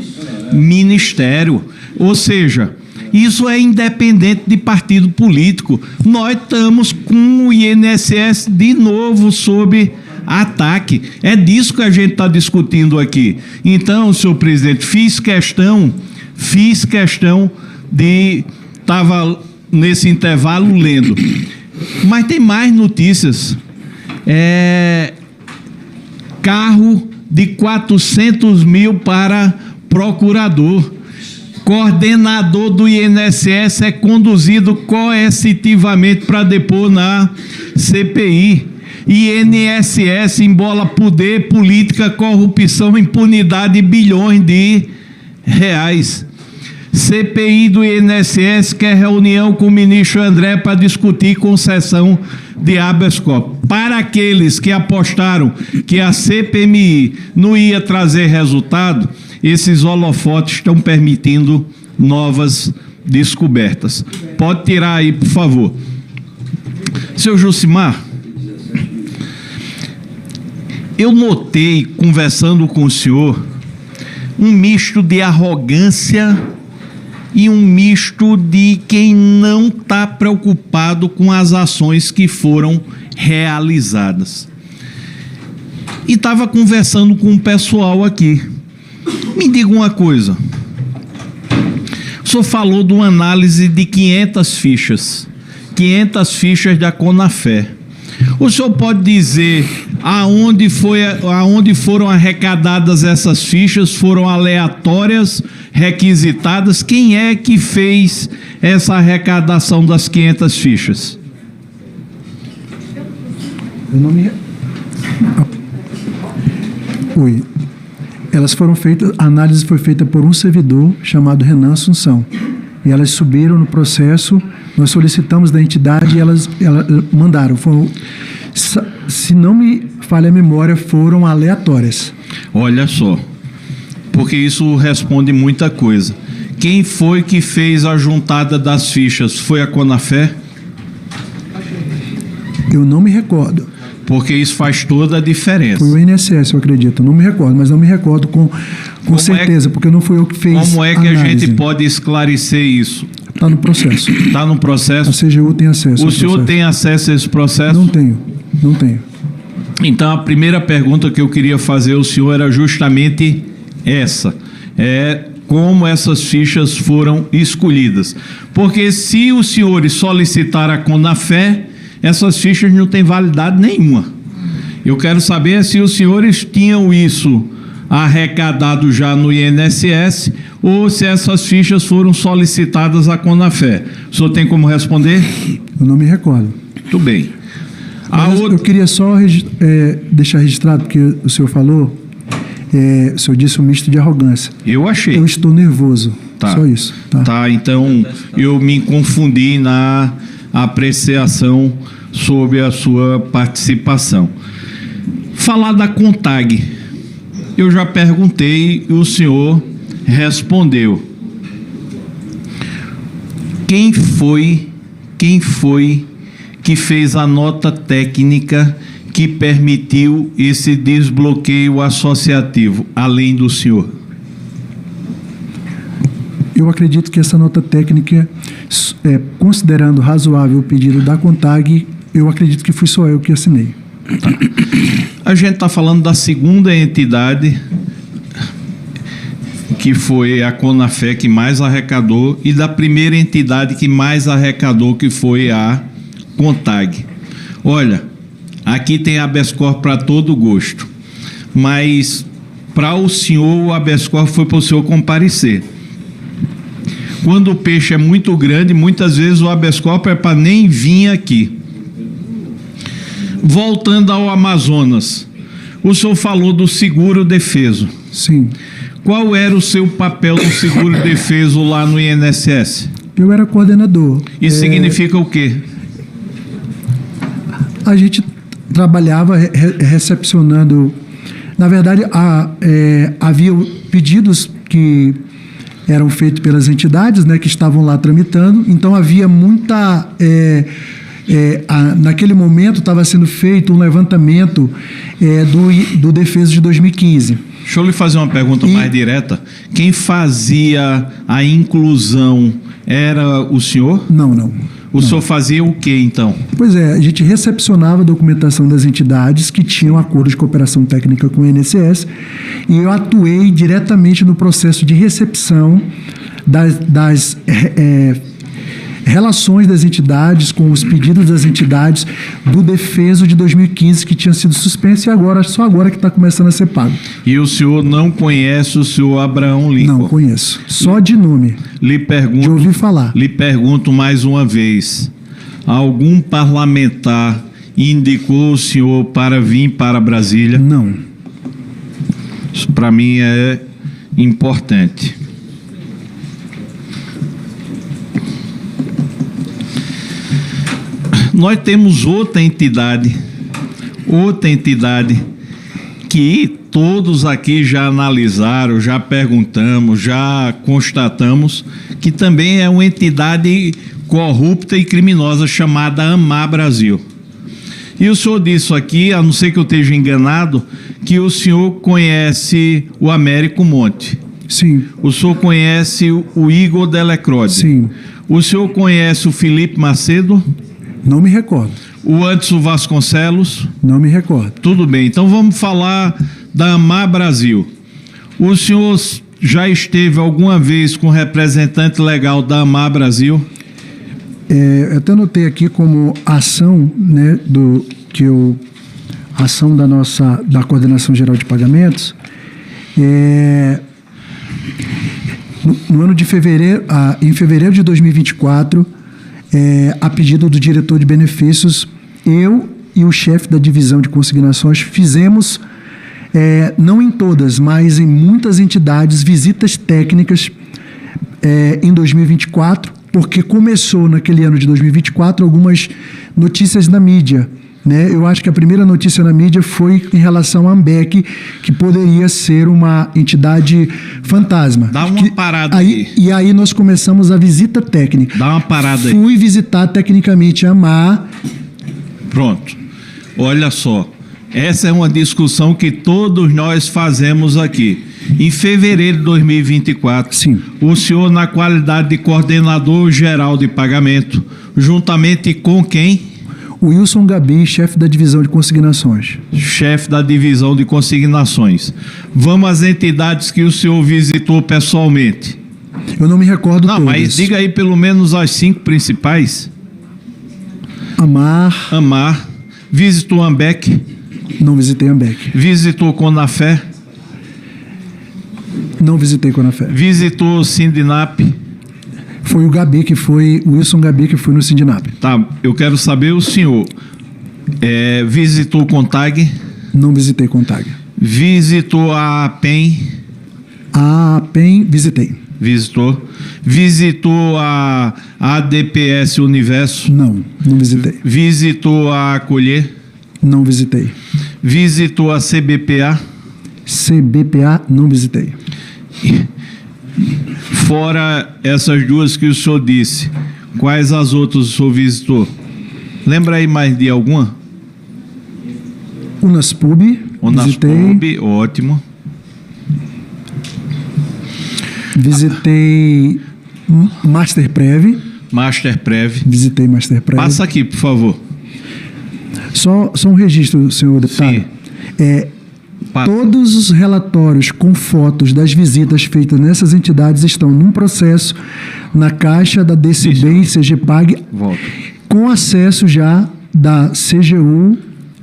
Ministério. Ou seja, isso é independente de partido político. Nós estamos com o INSS de novo sob ataque. É disso que a gente está discutindo aqui. Então, senhor presidente, fiz questão de... Estava nesse intervalo lendo. Mas tem mais notícias. Carro de 400 mil para procurador. Coordenador do INSS é conduzido coercitivamente para depor na CPI. INSS embola poder, política, corrupção, impunidade e bilhões de reais. CPI do INSS quer reunião com o ministro André para discutir concessão de habeas corpus. Para aqueles que apostaram que a CPMI não ia trazer resultado, esses holofotes estão permitindo novas descobertas. Pode tirar aí, por favor. Seu Jucimar, eu notei, conversando com o senhor, um misto de arrogância e um misto de quem não está preocupado com as ações que foram realizadas. E estava conversando com o pessoal aqui. Me diga uma coisa. O senhor falou de uma análise de 500 fichas da Conafé. O senhor pode dizer aonde foram arrecadadas essas fichas? Foram aleatórias, requisitadas? Quem é que fez essa arrecadação das 500 fichas? Eu não me... Oi. Elas foram feitas, a análise foi feita por um servidor chamado Renan Assunção. E elas subiram no processo, nós solicitamos da entidade e elas mandaram. Se não me falha a memória, foram aleatórias. Olha só, porque isso responde muita coisa. Quem foi que fez a juntada das fichas? Foi a Conafé? Eu não me recordo. Porque isso faz toda a diferença. Foi o INSS, eu acredito. Não me recordo, mas não me recordo com certeza, porque não foi eu que fiz. Como é que a gente pode esclarecer isso? Está no processo. Está no processo? A CGU tem acesso. O senhor tem acesso a esse processo? Não tenho. Então, a primeira pergunta que eu queria fazer ao senhor era justamente essa. Como essas fichas foram escolhidas. Porque se os senhores solicitaram a Conafé, essas fichas não têm validade nenhuma. Eu quero saber se os senhores tinham isso arrecadado já no INSS ou se essas fichas foram solicitadas à Conafé. O senhor tem como responder? Eu não me recordo. Muito bem. Eu queria só deixar registrado, porque o senhor falou, o senhor disse um misto de arrogância. Eu achei. Eu estou nervoso. Tá. Só isso. Tá, então eu me confundi na apreciação sobre a sua participação. Falar da CONTAG, eu já perguntei e o senhor respondeu. Quem foi que fez a nota técnica que permitiu esse desbloqueio associativo, além do senhor? Eu acredito que essa nota técnica, considerando razoável o pedido da CONTAG, eu acredito que fui só eu que assinei. Tá. A gente está falando da segunda entidade, que foi a Conafé, que mais arrecadou, e da primeira entidade que mais arrecadou, que foi a CONTAG. Olha, aqui tem habeas corpus para todo gosto, mas para o senhor, o habeas corpus foi para o senhor comparecer. Quando o peixe é muito grande, muitas vezes o habeas corpus é para nem vir aqui. Voltando ao Amazonas, o senhor falou do seguro defeso. Sim. Qual era o seu papel no seguro defeso lá no INSS? Eu era coordenador. Isso significa o quê? A gente trabalhava recepcionando... Na verdade, havia pedidos que eram feitos pelas entidades, né, que estavam lá tramitando. Então, havia muita... naquele momento, estava sendo feito um levantamento do defeso de 2015. Deixa eu lhe fazer uma pergunta mais direta. Quem fazia a inclusão era o senhor? Não. O senhor fazia o que, então? Pois é, a gente recepcionava a documentação das entidades que tinham acordo de cooperação técnica com o INSS e eu atuei diretamente no processo de recepção das relações das entidades com os pedidos das entidades do defeso de 2015 que tinha sido suspenso e só agora que está começando a ser pago. E o senhor não conhece o senhor Abraão Lincoln? Não conheço, só de nome, de ouvir falar. Lhe pergunto mais uma vez, algum parlamentar indicou o senhor para vir para Brasília? Não. Isso para mim é importante. Nós temos outra entidade que todos aqui já analisaram, já perguntamos, já constatamos, que também é uma entidade corrupta e criminosa chamada AMAR Brasil. E o senhor disse aqui, a não ser que eu esteja enganado, que o senhor conhece o Américo Monte. Sim. O senhor conhece o Igor Delecrode. Sim. O senhor conhece o Felipe Macedo? Não me recordo. O Anderson Vasconcelos? Não me recordo. Tudo bem, então vamos falar da AMAR Brasil. O senhor já esteve alguma vez com representante legal da AMAR Brasil? Eu até notei aqui como ação, né, ação da Coordenação Geral de Pagamentos, no ano de fevereiro, em fevereiro de 2024, a pedido do diretor de benefícios, eu e o chefe da divisão de consignações fizemos, não em todas, mas em muitas entidades, visitas técnicas em 2024, porque começou naquele ano de 2024 algumas notícias na mídia, né? Eu acho que a primeira notícia na mídia foi em relação à AMBEC, que poderia ser uma entidade fantasma. Dá uma parada aí. E aí nós começamos a visita técnica. Dá uma parada aí. Fui visitar tecnicamente a AMAR. Pronto. Olha só. Essa é uma discussão que todos nós fazemos aqui. Em fevereiro de 2024, sim, o senhor, na qualidade de coordenador geral de pagamento, juntamente com quem? Wilson Gabi, chefe da divisão de consignações. Chefe da divisão de consignações. Vamos às entidades que o senhor visitou pessoalmente. Eu não me recordo todas. Não, mas diga aí pelo menos as 5 principais. AMAR. Visitou a AMBEC? Não visitei a AMBEC. Visitou Conafé? Não visitei Conafé. Visitou o Sindinap? Foi o Wilson Gabi que foi no Sindinap. Tá, eu quero saber o senhor. Visitou o Contag? Não visitei Contag. Visitou a APEM? A APEM visitei. Visitou. Visitou a ADPS Universo? Não visitei. Visitou a Acolher? Não visitei. Visitou a CBPA? CBPA, não visitei. Fora essas duas que o senhor disse, quais as outras o senhor visitou? Lembra aí mais de alguma? Unaspub, visitei. Ótimo. Visitei Masterprev. Visitei Masterprev. Passa aqui, por favor. Só um registro, senhor deputado. Sim. Todos os relatórios com fotos das visitas feitas nessas entidades estão num processo na caixa da DCB e CGPAG, com acesso já da CGU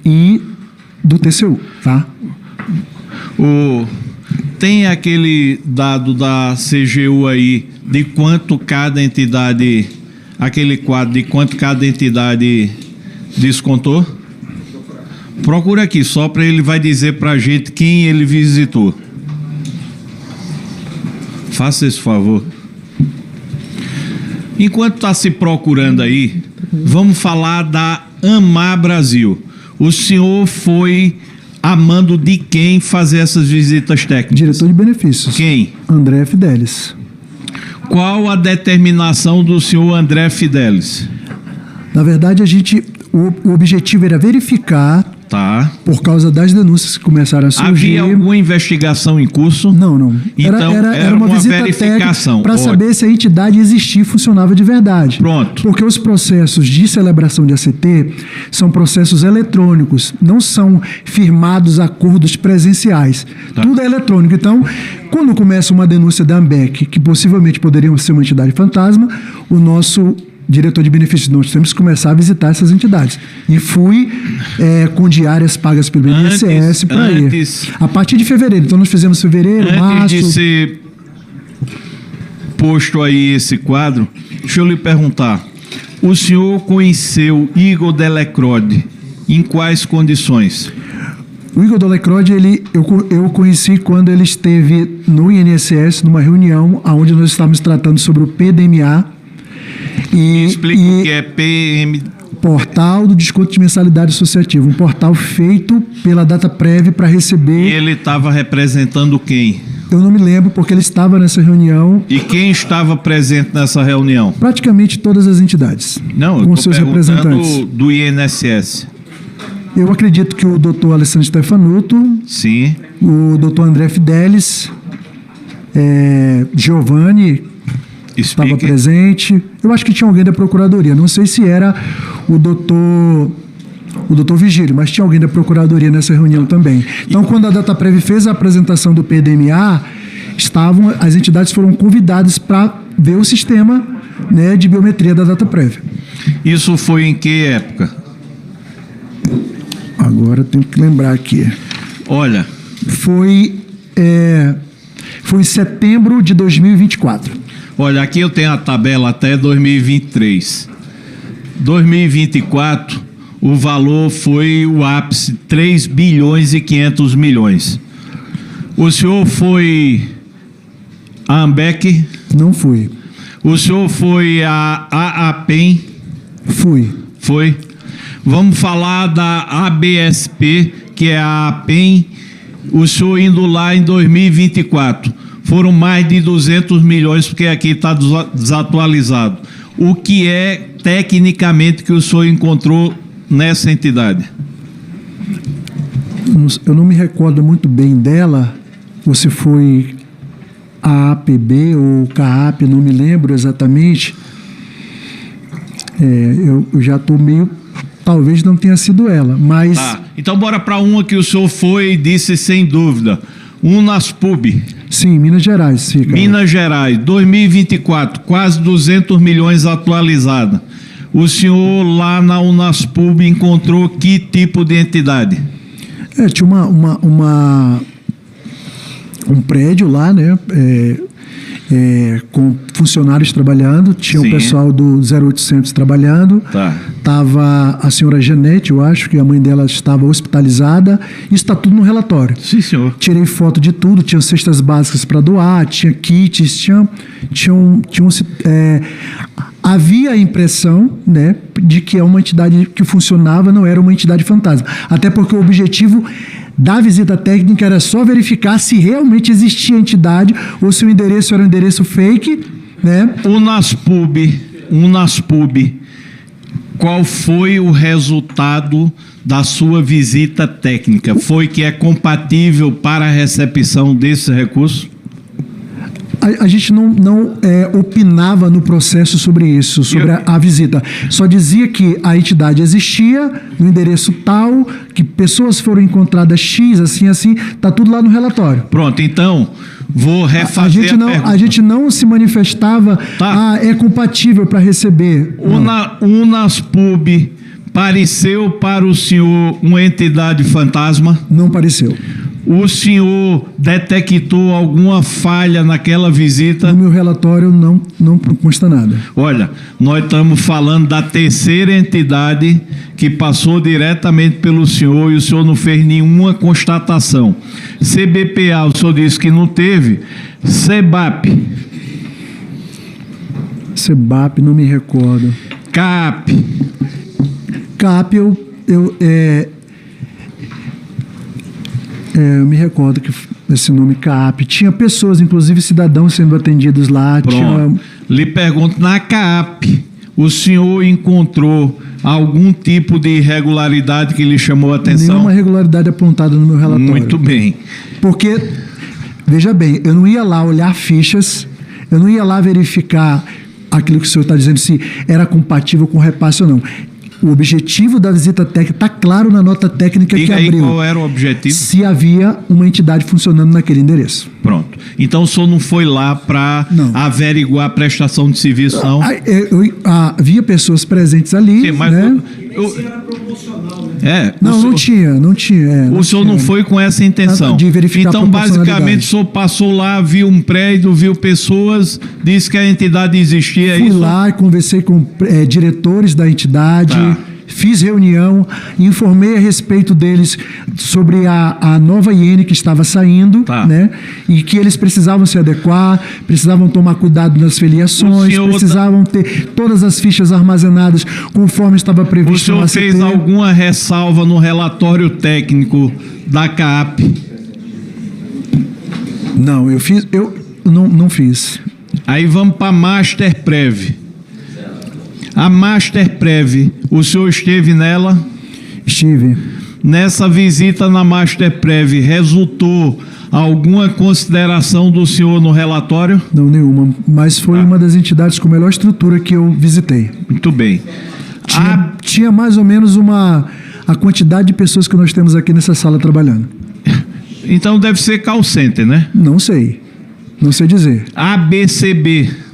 e do TCU, tá? Tem aquele dado da CGU aí de quanto cada entidade, aquele quadro de quanto cada entidade descontou? Procura aqui, só para ele vai dizer para a gente quem ele visitou. Faça esse favor. Enquanto está se procurando aí, vamos falar da AMAR Brasil. O senhor foi a mando de quem fazer essas visitas técnicas? Diretor de benefícios. Quem? André Fidelis. Qual a determinação do senhor André Fidelis? Na verdade, o objetivo era verificar Tá. por causa das denúncias que começaram a surgir. Havia alguma investigação em curso? Não. Então, era uma visita verificação. para saber se a entidade existia e funcionava de verdade. Pronto. Porque os processos de celebração de ACT são processos eletrônicos, não são firmados acordos presenciais. Tá. Tudo é eletrônico. Então, quando começa uma denúncia da AMBEC, que possivelmente poderia ser uma entidade fantasma, o nosso diretor de benefícios, nós temos que começar a visitar essas entidades. E fui com diárias pagas pelo INSS para ir. A partir de fevereiro. Então, nós fizemos fevereiro, março... Antes de ser posto aí esse quadro, deixa eu lhe perguntar. O senhor conheceu Igor Delecrode em quais condições? O Igor Delecrode, eu conheci quando ele esteve no INSS, numa reunião onde nós estávamos tratando sobre o PDMA. Explica o que é PM. Portal do Desconto de Mensalidade Associativa, um portal feito pela DataPrev para receber... E ele estava representando quem? Eu não me lembro, porque ele estava nessa reunião... E quem estava presente nessa reunião? Praticamente todas as entidades. Não, eu com estou seus representantes. do INSS. Eu acredito que o doutor Alessandro Stefanuto, Sim. o doutor André Fidelis, Giovanni... estava presente. Eu acho que tinha alguém da Procuradoria. Não sei se era o doutor Vigílio, mas tinha alguém da Procuradoria nessa reunião também. Então, quando a DataPrev fez a apresentação do PDMA, as entidades foram convidadas para ver o sistema, né, de biometria da DataPrev. Isso foi em que época? Agora tenho que lembrar aqui. Olha. Foi em setembro de 2024. Olha, aqui eu tenho a tabela até 2023. 2024, o valor foi o ápice, 3 bilhões e 500 milhões. O senhor foi a AMBEC? Não fui. O senhor foi a AAPEM? Fui. Foi. Vamos falar da ABSP, que é a APEM. O senhor indo lá em 2024. Foram mais de 200 milhões, porque aqui está desatualizado. O que é, tecnicamente, que o senhor encontrou nessa entidade? Eu não me recordo muito bem dela, ou se foi a APB ou CAAP, não me lembro exatamente. Eu já estou meio... Talvez não tenha sido ela, mas... Tá. Então, bora para uma que o senhor foi e disse sem dúvida. Unaspub. Sim, Minas Gerais. Fica. Minas Gerais, 2024, quase 200 milhões atualizada. O senhor lá na Unaspub encontrou que tipo de entidade? Tinha um prédio lá, né? Com funcionários trabalhando, tinha o pessoal do 0800 trabalhando, estava a senhora Janete, eu acho que a mãe dela estava hospitalizada, isso está tudo no relatório. Sim, senhor. Tirei foto de tudo, tinha cestas básicas para doar, tinha kits, havia a impressão, né, de que é uma entidade que funcionava, não era uma entidade fantasma, até porque o objetivo da visita técnica era só verificar se realmente existia entidade ou se o endereço era um endereço fake, né? Unaspub, qual foi o resultado da sua visita técnica? Foi que é compatível para a recepção desse recurso? A gente não opinava no processo sobre isso, sobre a visita. Só dizia que a entidade existia, no endereço tal, que pessoas foram encontradas X, assim, está tudo lá no relatório. Pronto, então, vou refazer a pergunta. A gente não se manifestava, é compatível para receber. Unaspub pareceu para o senhor uma entidade fantasma? Não pareceu. O senhor detectou alguma falha naquela visita? No meu relatório não consta nada. Olha, nós estamos falando da terceira entidade que passou diretamente pelo senhor e o senhor não fez nenhuma constatação. CBPA, o senhor disse que não teve. CEBAP, não me recordo. CAAP, eu me recordo que esse nome CAAP tinha pessoas, inclusive cidadãos sendo atendidos lá. Lhe pergunto, na CAAP, o senhor encontrou algum tipo de irregularidade que lhe chamou a atenção? Nenhuma irregularidade apontada no meu relatório. Muito bem. Porque, veja bem, eu não ia lá olhar fichas, eu não ia lá verificar aquilo que o senhor está dizendo, se era compatível com o repasse ou não. O objetivo da visita técnica está claro na nota técnica que abriu. Diga aí qual era o objetivo. Se havia uma entidade funcionando naquele endereço. Pronto. Então o senhor não foi lá para averiguar a prestação de serviço, não? Havia pessoas presentes ali, Sim, mas né? Não tinha. O senhor não foi com essa intenção. De verificar então, a proporcionalidade. basicamente, o senhor passou lá, viu um prédio, viu pessoas, disse que a entidade existia. Fui lá e conversei com diretores da entidade. Tá. Fiz reunião, informei a respeito deles sobre a nova IN que estava saindo, Tá. né? E que eles precisavam se adequar, precisavam tomar cuidado nas filiações, precisavam ter todas as fichas armazenadas conforme estava O previsto senhor no ACT. fez alguma ressalva no relatório técnico da CAAP? Não, eu não fiz. Aí vamos para a Masterprev. A Masterprev, o senhor esteve nela? Estive. Nessa visita na Masterprev, resultou alguma consideração do senhor no relatório? Não, nenhuma. Mas foi uma das entidades com melhor estrutura que eu visitei. Muito bem. Tinha mais ou menos a quantidade de pessoas que nós temos aqui nessa sala trabalhando. Então deve ser call center, né? Não sei. Não sei dizer. ABCB.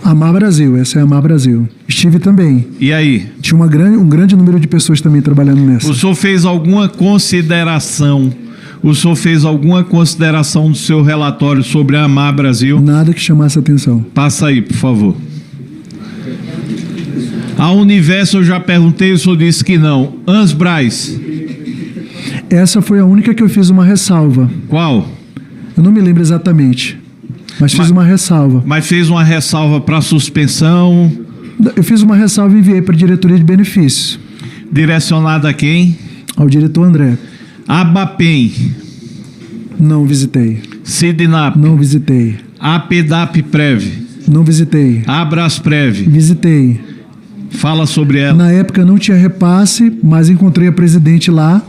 Amar Brasil, essa é a Amar Brasil. Estive também. E aí? Tinha um grande número de pessoas também trabalhando nessa. O senhor fez alguma consideração? O senhor fez alguma consideração do seu relatório sobre a Amar Brasil? Nada que chamasse atenção. Passa aí, por favor. A Universo eu já perguntei, o senhor disse que não. Ansbraz. Essa foi a única que eu fiz uma ressalva. Qual? Eu não me lembro exatamente, mas fiz uma ressalva. Mas fez uma ressalva para suspensão? Eu fiz uma ressalva e enviei para a diretoria de benefícios. Direcionada a quem? Ao diretor André. Abapem. Não visitei. Sidnap. Não visitei. APDAP-Prev. Não visitei. Abrasprev. Visitei. Fala sobre ela. Na época não tinha repasse, mas encontrei a presidente lá,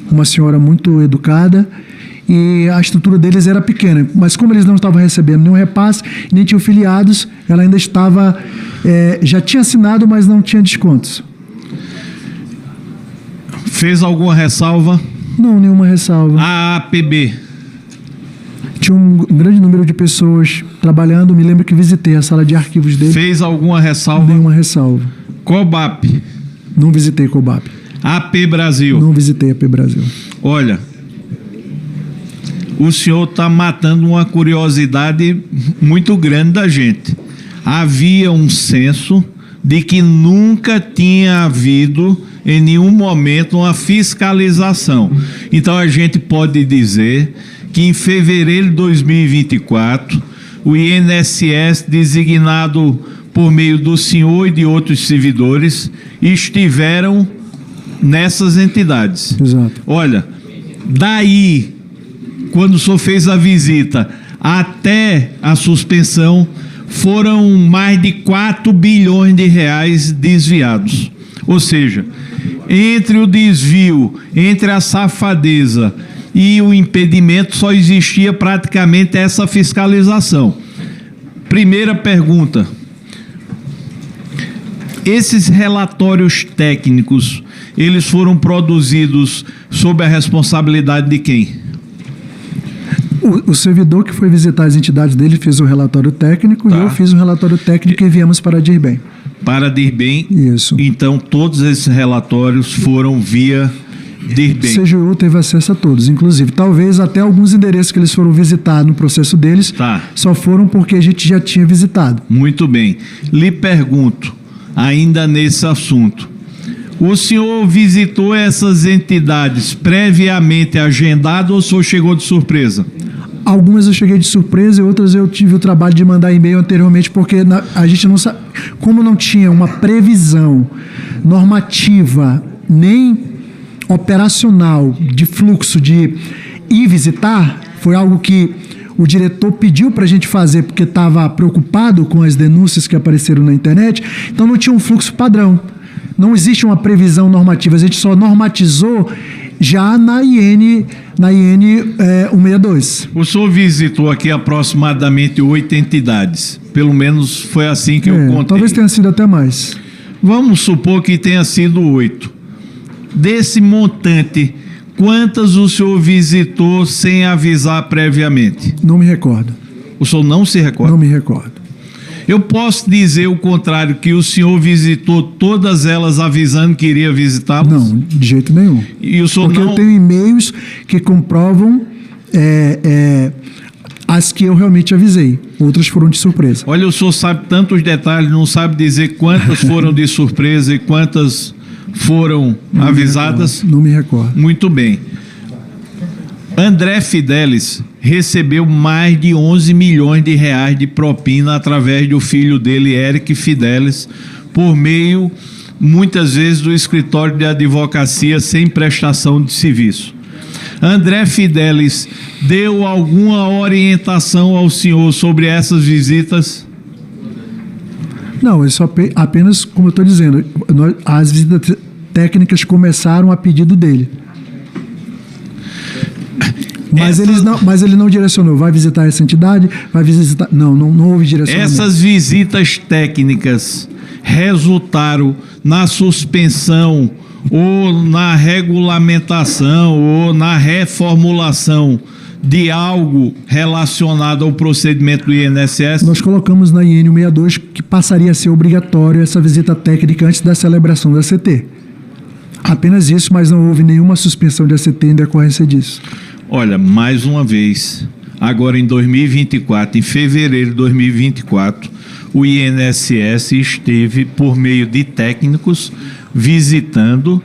uma senhora muito educada, e a estrutura deles era pequena. Mas como eles não estavam recebendo nenhum repasse, nem tinham filiados, ela ainda estava... já tinha assinado, mas não tinha descontos. Fez alguma ressalva? Não, nenhuma ressalva. A APB. Tinha um grande número de pessoas trabalhando. Me lembro que visitei a sala de arquivos dele. Fez alguma ressalva? Nenhuma ressalva. COBAP. Não visitei COBAP. AP Brasil. Não visitei AP Brasil. Olha, o senhor está matando uma curiosidade muito grande da gente. Havia um senso de que nunca tinha havido em nenhum momento uma fiscalização. Então a gente pode dizer que em fevereiro de 2024 o INSS, designado por meio do senhor e de outros servidores, estiveram nessas entidades. Exato. Olha, daí, quando o senhor fez a visita até a suspensão, foram mais de 4 bilhões de reais desviados. Ou seja, entre o desvio, entre a safadeza e o impedimento, só existia praticamente essa fiscalização. Primeira pergunta: esses relatórios técnicos, eles foram produzidos sob a responsabilidade de quem? O servidor que foi visitar as entidades dele fez um relatório técnico. Tá. E eu fiz um relatório técnico e enviamos para a DIRBEM. Para a DIRBEM. Isso. Então, todos esses relatórios foram via DIRBEM. O CGU teve acesso a todos, inclusive. Talvez até alguns endereços que eles foram visitar no processo deles, Tá. só foram porque a gente já tinha visitado. Muito bem. Lhe pergunto, ainda nesse assunto, o senhor visitou essas entidades previamente agendado ou o senhor chegou de surpresa? Algumas eu cheguei de surpresa e outras eu tive o trabalho de mandar e-mail anteriormente, porque a gente não sabe, como não tinha uma previsão normativa nem operacional de fluxo de ir visitar, foi algo que o diretor pediu para a gente fazer porque estava preocupado com as denúncias que apareceram na internet, então não tinha um fluxo padrão. Não existe uma previsão normativa, a gente só normatizou já na IN 162. O senhor visitou aqui aproximadamente 8 entidades. Pelo menos foi assim que eu contei. Talvez tenha sido até mais. Vamos supor que tenha sido 8. Desse montante, quantas o senhor visitou sem avisar previamente? Não me recordo. O senhor não se recorda? Não me recordo. Eu posso dizer o contrário, que o senhor visitou todas elas avisando que iria visitá-las? Não, de jeito nenhum. E o senhor porque não... eu tenho e-mails que comprovam as que eu realmente avisei. Outras foram de surpresa. Olha, o senhor sabe tantos detalhes, não sabe dizer quantas foram de surpresa e quantas foram avisadas? Não me recordo. Muito bem. André Fidelis recebeu mais de 11 milhões de reais de propina através do filho dele, Eric Fidelis, por meio, muitas vezes, do escritório de advocacia sem prestação de serviço. André Fidelis deu alguma orientação ao senhor sobre essas visitas? Não, ele só apenas, como eu estou dizendo, as visitas técnicas começaram a pedido dele. Mas ele não direcionou, vai visitar essa entidade, vai visitar... Não houve direcionamento. Essas visitas técnicas resultaram na suspensão ou na regulamentação ou na reformulação de algo relacionado ao procedimento do INSS? Nós colocamos na IN 162 que passaria a ser obrigatório essa visita técnica antes da celebração da ACT. Apenas isso, mas não houve nenhuma suspensão de ACT em decorrência disso. Olha, mais uma vez, agora em 2024, em fevereiro de 2024, o INSS esteve, por meio de técnicos, visitando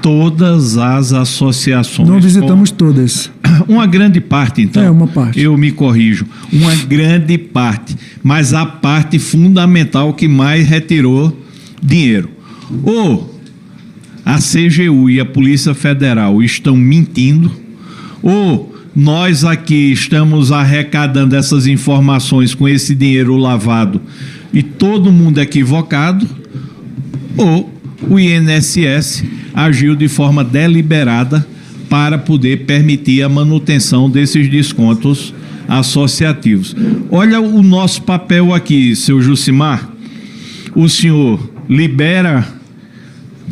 todas as associações. Não visitamos todas. Uma grande parte, então. Uma parte. Eu me corrijo. Uma grande parte. Mas a parte fundamental que mais retirou dinheiro. Ou a CGU e a Polícia Federal estão mentindo, ou nós aqui estamos arrecadando essas informações com esse dinheiro lavado e todo mundo equivocado, ou o INSS agiu de forma deliberada para poder permitir a manutenção desses descontos associativos. Olha o nosso papel aqui, seu Jucimar. O senhor libera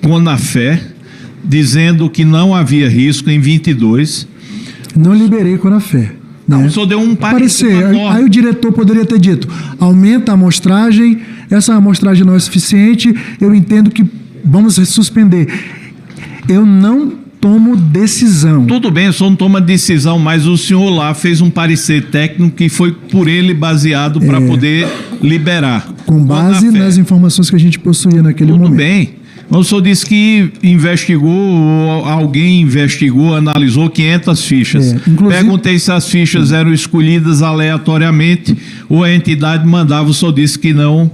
Conafé, dizendo que não havia risco em 22. Não liberei Conafé. Não, né? o senhor deu um parecer. Aí o diretor poderia ter dito, aumenta a amostragem, essa amostragem não é suficiente, eu entendo que vamos suspender. Eu não tomo decisão. Tudo bem, o senhor não toma decisão, mas o senhor lá fez um parecer técnico que foi por ele baseado para poder liberar. Com base nas informações que a gente possuía naquele momento. Tudo bem. O senhor disse que investigou, ou alguém investigou, analisou 500 fichas. Perguntei se as fichas eram escolhidas aleatoriamente ou a entidade mandava, o senhor disse que não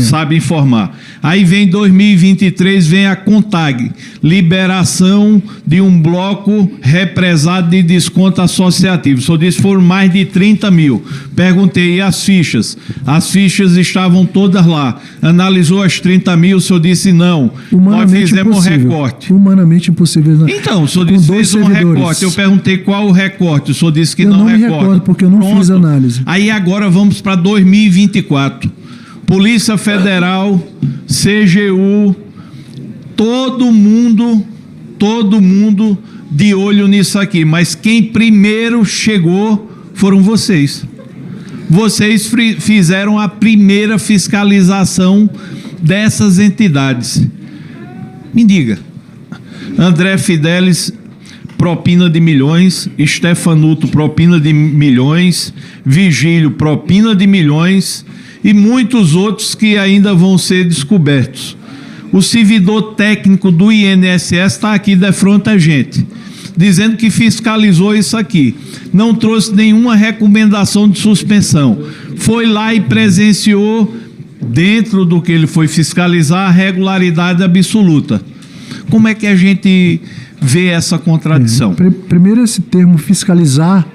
sabe informar. Aí vem 2023, vem a CONTAG, liberação de um bloco represado de desconto associativo. O senhor disse que foram mais de 30 mil. Perguntei, e as fichas? As fichas estavam todas lá. Analisou as 30 mil, o senhor disse não. Nós fizemos um recorte. Humanamente impossível. Então, o senhor disse que fez um recorte. Eu perguntei qual o recorte. O senhor disse que não recorda. Eu não me recordo, porque eu não fiz análise. Aí agora vamos para 2024. Polícia Federal, CGU, todo mundo de olho nisso aqui. Mas quem primeiro chegou foram vocês. Vocês fizeram a primeira fiscalização dessas entidades. Me diga, André Fidelis, propina de milhões, Stefanuto, propina de milhões, Vigílio, propina de milhões e muitos outros que ainda vão ser descobertos. O servidor técnico do INSS está aqui defronte a gente, dizendo que fiscalizou isso aqui. Não trouxe nenhuma recomendação de suspensão. Foi lá e presenciou, dentro do que ele foi fiscalizar, a regularidade absoluta. Como é que a gente vê essa contradição? Primeiro, esse termo fiscalizar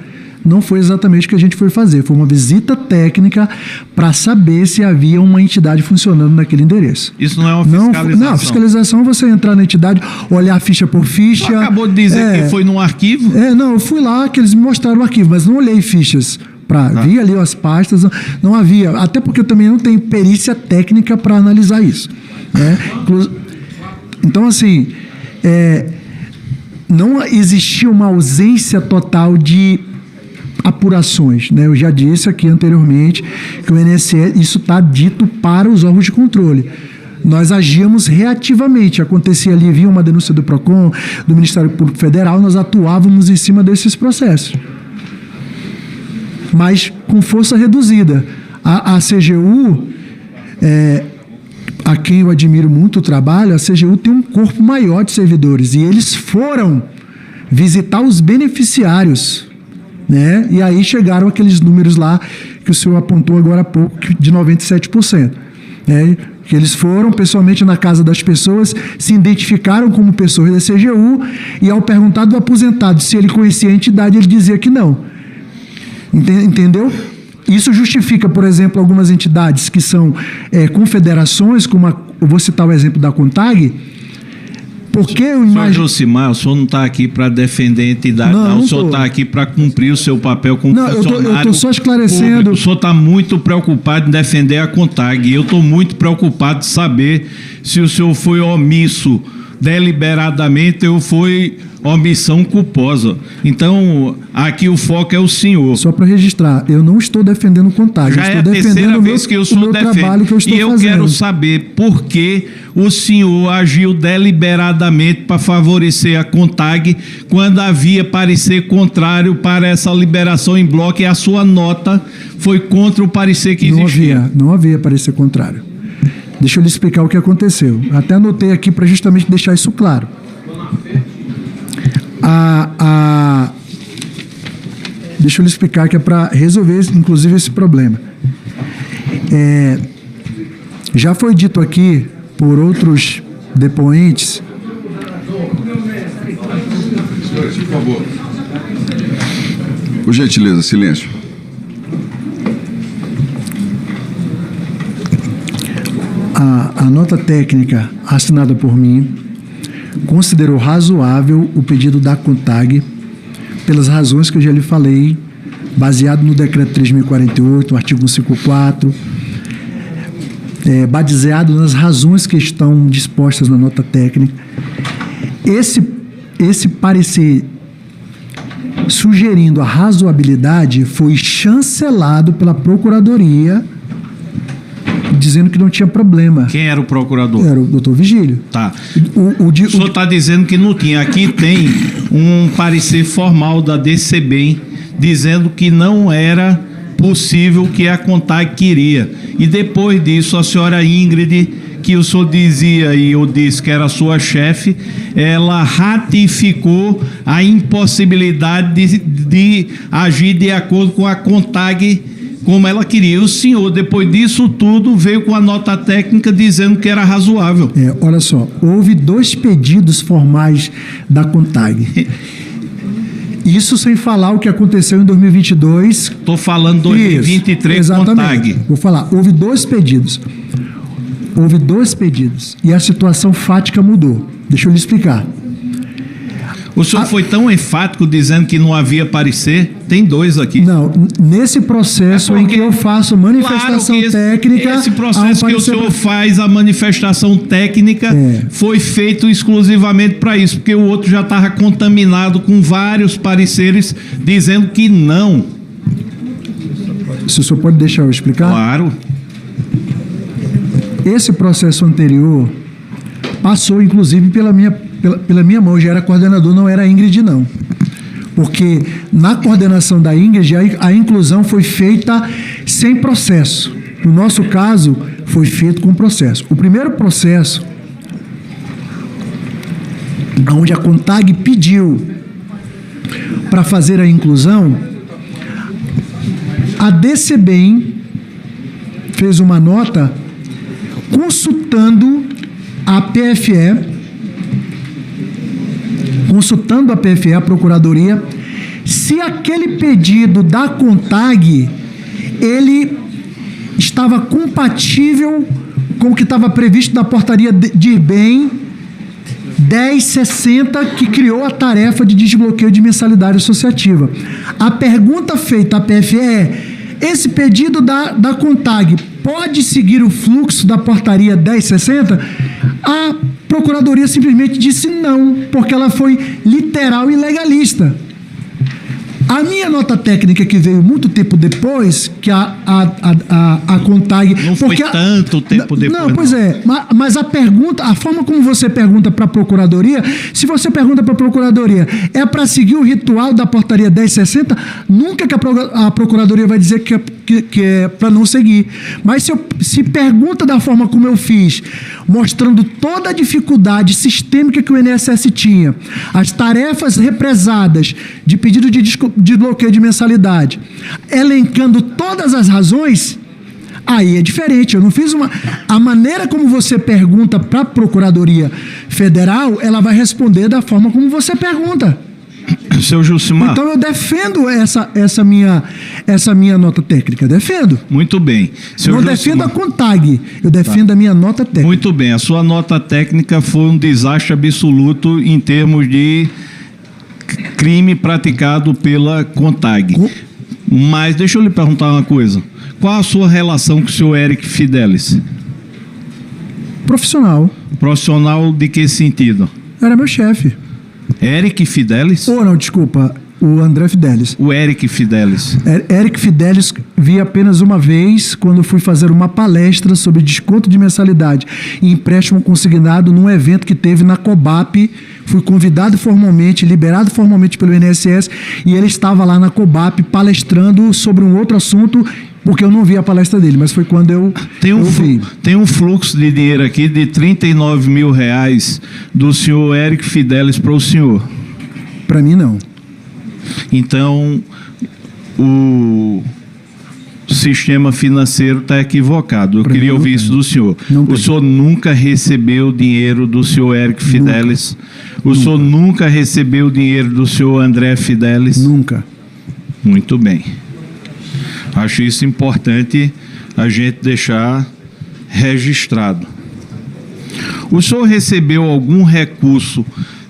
não foi exatamente o que a gente foi fazer. Foi uma visita técnica para saber se havia uma entidade funcionando naquele endereço. Isso não é uma fiscalização? Não, fiscalização é você entrar na entidade, olhar ficha por ficha. Você acabou de dizer que foi num arquivo? Não, eu fui lá, que eles me mostraram o arquivo, mas não olhei fichas. Vi ali as pastas, não havia. Até porque eu também não tenho perícia técnica para analisar isso. Né? Então, assim, não existia uma ausência total de apurações. Né? Eu já disse aqui anteriormente que o INSS, isso está dito para os órgãos de controle. Nós agíamos reativamente. Acontecia ali, havia uma denúncia do PROCON, do Ministério Público Federal, nós atuávamos em cima desses processos. Mas com força reduzida. A CGU, a quem eu admiro muito o trabalho, a CGU tem um corpo maior de servidores e eles foram visitar os beneficiários, né? E aí chegaram aqueles números lá que o senhor apontou agora há pouco, de 97%. Né? Que eles foram pessoalmente na casa das pessoas, se identificaram como pessoas da CGU e ao perguntar do aposentado se ele conhecia a entidade, ele dizia que não. Entendeu? Isso justifica, por exemplo, algumas entidades que são confederações, como eu vou citar o exemplo da CONTAG, porque eu imagino... Senhor Josimar, o senhor não está aqui para defender a entidade, não. O senhor está aqui para cumprir o seu papel como funcionário. Eu estou só esclarecendo. Público. O senhor está muito preocupado em defender a CONTAG. E eu estou muito preocupado de saber se o senhor foi omisso deliberadamente ou foi omissão culposa. Então, aqui o foco é o senhor. Só para registrar, eu não estou defendendo CONTAG. Já é a terceira vez que o senhor defende. Trabalho que eu estou fazendo. Quero saber por que o senhor agiu deliberadamente para favorecer a CONTAG quando havia parecer contrário para essa liberação em bloco e a sua nota foi contra o parecer que existia. Não havia parecer contrário. Deixa eu lhe explicar o que aconteceu. Até anotei aqui para justamente deixar isso claro. Deixa eu lhe explicar que é para resolver, inclusive, esse problema. Já foi dito aqui por outros depoentes. Senhores, por favor. Por gentileza, silêncio. A nota técnica assinada por mim considerou razoável o pedido da CONTAG pelas razões que eu já lhe falei, baseado no decreto 3.048, artigo 154, baseado nas razões que estão dispostas na nota técnica. Esse parecer sugerindo a razoabilidade foi chancelado pela Procuradoria, dizendo que não tinha problema. Quem era o procurador? Era o doutor Vigílio. Tá. O senhor está dizendo que não tinha. Aqui tem um parecer formal da DCBEM dizendo que não era possível o que a CONTAG queria. E depois disso, a senhora Ingrid, que o senhor dizia e eu disse que era sua chefe, ela ratificou a impossibilidade de agir de acordo com a CONTAG como ela queria. O senhor, depois disso tudo, veio com a nota técnica dizendo que era razoável. Olha só, houve 2 pedidos formais da CONTAG. Isso sem falar o que aconteceu em 2022. Estou falando 2023, exatamente. CONTAG. Vou falar, houve 2 pedidos. Houve 2 pedidos e a situação fática mudou. Deixa eu lhe explicar. O senhor foi tão enfático dizendo que não havia parecer? Tem 2 aqui. Não, nesse processo em que eu faço manifestação técnica... Esse processo que o senhor faz a manifestação técnica foi feito exclusivamente para isso, porque o outro já estava contaminado com vários pareceres dizendo que não. Se o senhor pode deixar eu explicar? Claro. Esse processo anterior passou, inclusive, pela minha mão. Eu já era coordenador, não era a Ingrid, não. Porque na coordenação da Ingrid, a inclusão foi feita sem processo. No nosso caso, foi feito com processo. O primeiro processo, onde a CONTAG pediu para fazer a inclusão, a DCBEM fez uma nota consultando a PFE, a Procuradoria, se aquele pedido da CONTAG, ele estava compatível com o que estava previsto da portaria de IRBEM 1060, que criou a tarefa de desbloqueio de mensalidade associativa. A pergunta feita à PFE é: esse pedido da CONTAG pode seguir o fluxo da portaria 1060? A Procuradoria simplesmente disse não, porque ela foi literal e legalista. A minha nota técnica, que veio muito tempo depois, que a CONTAG... Não foi tanto tempo depois. Não, pois é. Mas a pergunta, a forma como você pergunta para a Procuradoria, se você pergunta para a Procuradoria, é para seguir o ritual da portaria 1060, nunca que a Procuradoria vai dizer que é para não seguir. Mas se pergunta da forma como eu fiz, mostrando toda a dificuldade sistêmica que o INSS tinha, as tarefas represadas de pedido de desbloqueio de mensalidade, elencando todas as razões, aí é diferente. Eu não fiz a maneira como você pergunta para a Procuradoria Federal, ela vai responder da forma como você pergunta. Seu Jucimar. Então eu defendo essa minha nota técnica, defendo. Muito bem. Não defendo a CONTAG, eu defendo a minha nota técnica. Muito bem, a sua nota técnica foi um desastre absoluto em termos de crime praticado pela CONTAG. Mas deixa eu lhe perguntar uma coisa. Qual a sua relação com o senhor Eric Fidelis? Profissional. Profissional de que sentido? Era meu chefe. Eric Fidelis? Ou não, desculpa, o André Fidelis. O Eric Fidelis. Eric Fidelis vi apenas uma vez quando fui fazer uma palestra sobre desconto de mensalidade e empréstimo consignado num evento que teve na COBAP. Fui convidado formalmente, liberado formalmente pelo INSS, e ele estava lá na COBAP palestrando sobre um outro assunto, porque eu não vi a palestra dele, mas foi quando eu vi. Tem um fluxo de dinheiro aqui de R$39 mil do senhor Eric Fidelis para o senhor. Para mim, não. Então, o sistema financeiro está equivocado. Eu queria ouvir isso do senhor. O senhor nunca recebeu dinheiro do senhor Eric Fidelis? O senhor nunca recebeu dinheiro do senhor André Fidelis? Nunca. Muito bem. Acho isso importante a gente deixar registrado. O senhor recebeu algum recurso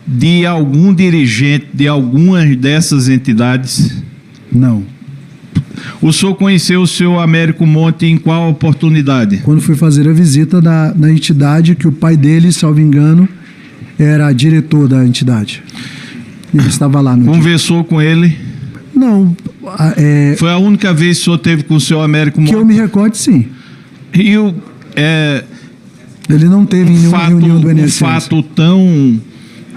de algum dirigente de algumas dessas entidades? Não. O senhor conheceu o senhor Américo Monte em qual oportunidade? Quando fui fazer a visita da entidade, que o pai dele, salvo engano, era diretor da entidade. Ele estava lá no Conversou com ele? Não. Foi a única vez que o senhor teve com o senhor Américo Monte? Que eu me recorde, sim. E ele não teve em nenhuma reunião do INSS. Um fato tão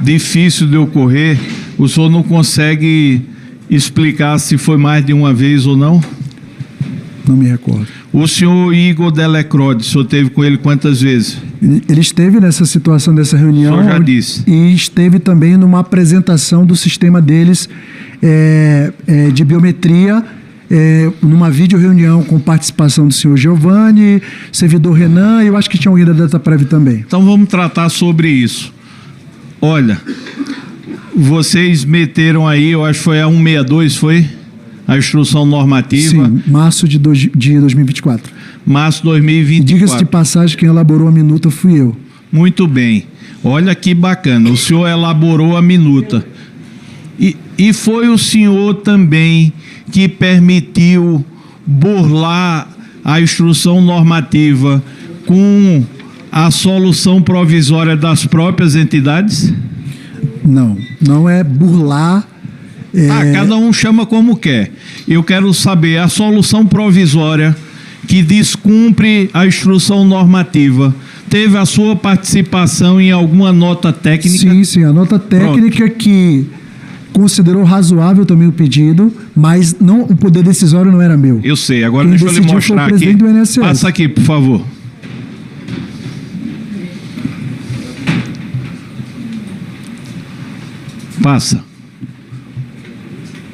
difícil de ocorrer, o senhor não consegue explicar se foi mais de uma vez ou não? Não me recordo. O senhor Igor Delecrode, o senhor teve com ele quantas vezes? Ele esteve nessa situação dessa reunião. O senhor já disse. E esteve também numa apresentação do sistema deles de biometria, numa vídeo-reunião com participação do senhor Giovanni, servidor Renan, e eu acho que tinha alguém da DataPrev também. Então vamos tratar sobre isso. Olha, vocês meteram aí, eu acho que foi a 162, foi? A instrução normativa. Sim, março de 2024. Março de 2024. Diga-se de passagem, quem elaborou a minuta fui eu. Muito bem. Olha que bacana, o senhor elaborou a minuta. E foi o senhor também que permitiu burlar a instrução normativa com a solução provisória das próprias entidades? Não, não é burlar. Cada um chama como quer. Eu quero saber a solução provisória que descumpre a instrução normativa. Teve a sua participação em alguma nota técnica? Sim, a nota técnica. Pronto. Que considerou razoável também o pedido, mas não, o poder decisório não era meu. Eu sei, agora deixa eu lhe mostrar aqui. Passa aqui, por favor.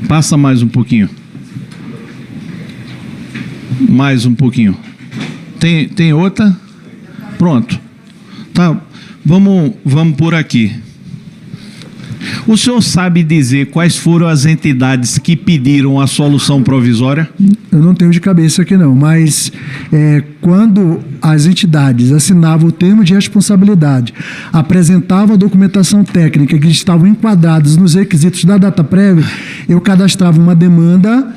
Passa mais um pouquinho. Mais um pouquinho. Tem outra? Pronto. Tá, vamos por aqui. O senhor sabe dizer quais foram as entidades que pediram a solução provisória? Eu não tenho de cabeça aqui não, mas quando as entidades assinavam o termo de responsabilidade, apresentavam a documentação técnica que estavam enquadrados nos requisitos da DataPrev, eu cadastrava uma demanda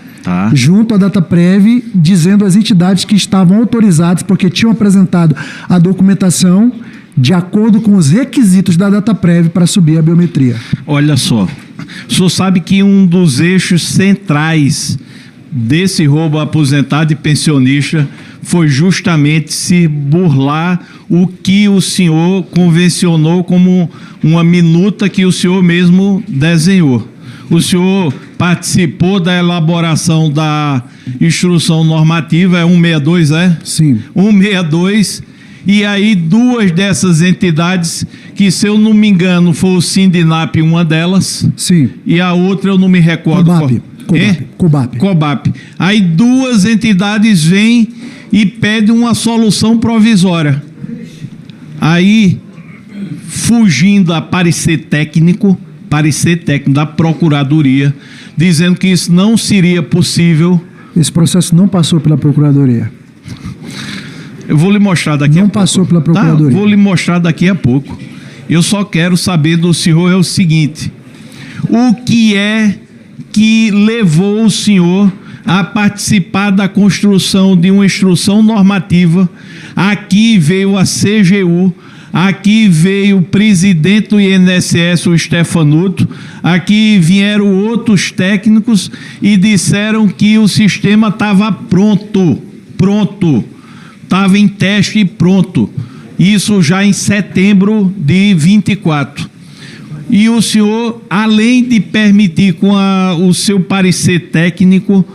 junto à DataPrev, dizendo às entidades que estavam autorizadas, porque tinham apresentado a documentação de acordo com os requisitos da DataPrev para subir a biometria. Olha só, o senhor sabe que um dos eixos centrais desse roubo aposentado e pensionista foi justamente se burlar o que o senhor convencionou como uma minuta que o senhor mesmo desenhou. O senhor participou da elaboração da instrução normativa, é 162, é? Sim. 162, e aí duas dessas entidades, que se eu não me engano foi o Sindinap, uma delas. Sim. E a outra eu não me recordo. Cobap. Aí duas entidades vêm e pedem uma solução provisória. Aí, fugindo a parecer técnico da Procuradoria, dizendo que isso não seria possível. Esse processo não passou pela Procuradoria. Eu vou lhe mostrar daqui a pouco. Não passou pela Procuradoria. Vou lhe mostrar daqui a pouco. Eu só quero saber do senhor é o seguinte: o que é que levou o senhor a participar da construção de uma instrução normativa? Aqui veio a CGU, aqui veio o presidente do INSS, o Stefanuto, aqui vieram outros técnicos e disseram que o sistema estava pronto, estava em teste e pronto. Isso já em setembro de 24. E o senhor, além de permitir com o seu parecer técnico,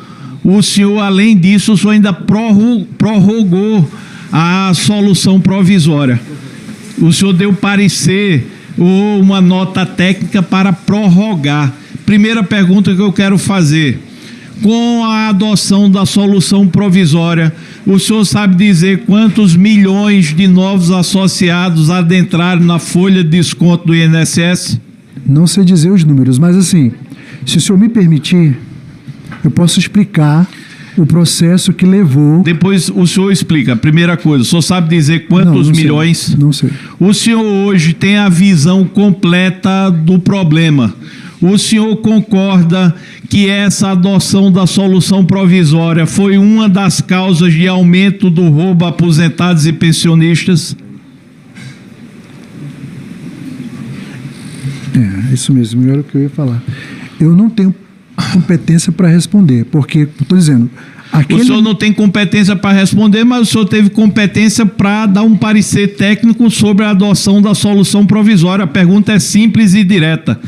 o senhor, além disso, o senhor ainda prorrogou a solução provisória. O senhor deu parecer ou uma nota técnica para prorrogar. Primeira pergunta que eu quero fazer: com a adoção da solução provisória, o senhor sabe dizer quantos milhões de novos associados adentraram na folha de desconto do INSS? Não sei dizer os números, mas assim, se o senhor me permitir, eu posso explicar o processo que levou... Depois o senhor explica. Primeira coisa, o senhor sabe dizer quantos milhões? Não sei. O senhor hoje tem a visão completa do problema. O senhor concorda que essa adoção da solução provisória foi uma das causas de aumento do roubo a aposentados e pensionistas? Isso mesmo, era o que eu ia falar. Eu não tenho competência para responder, porque, estou dizendo... O senhor não tem competência para responder, mas o senhor teve competência para dar um parecer técnico sobre a adoção da solução provisória. A pergunta é simples e direta.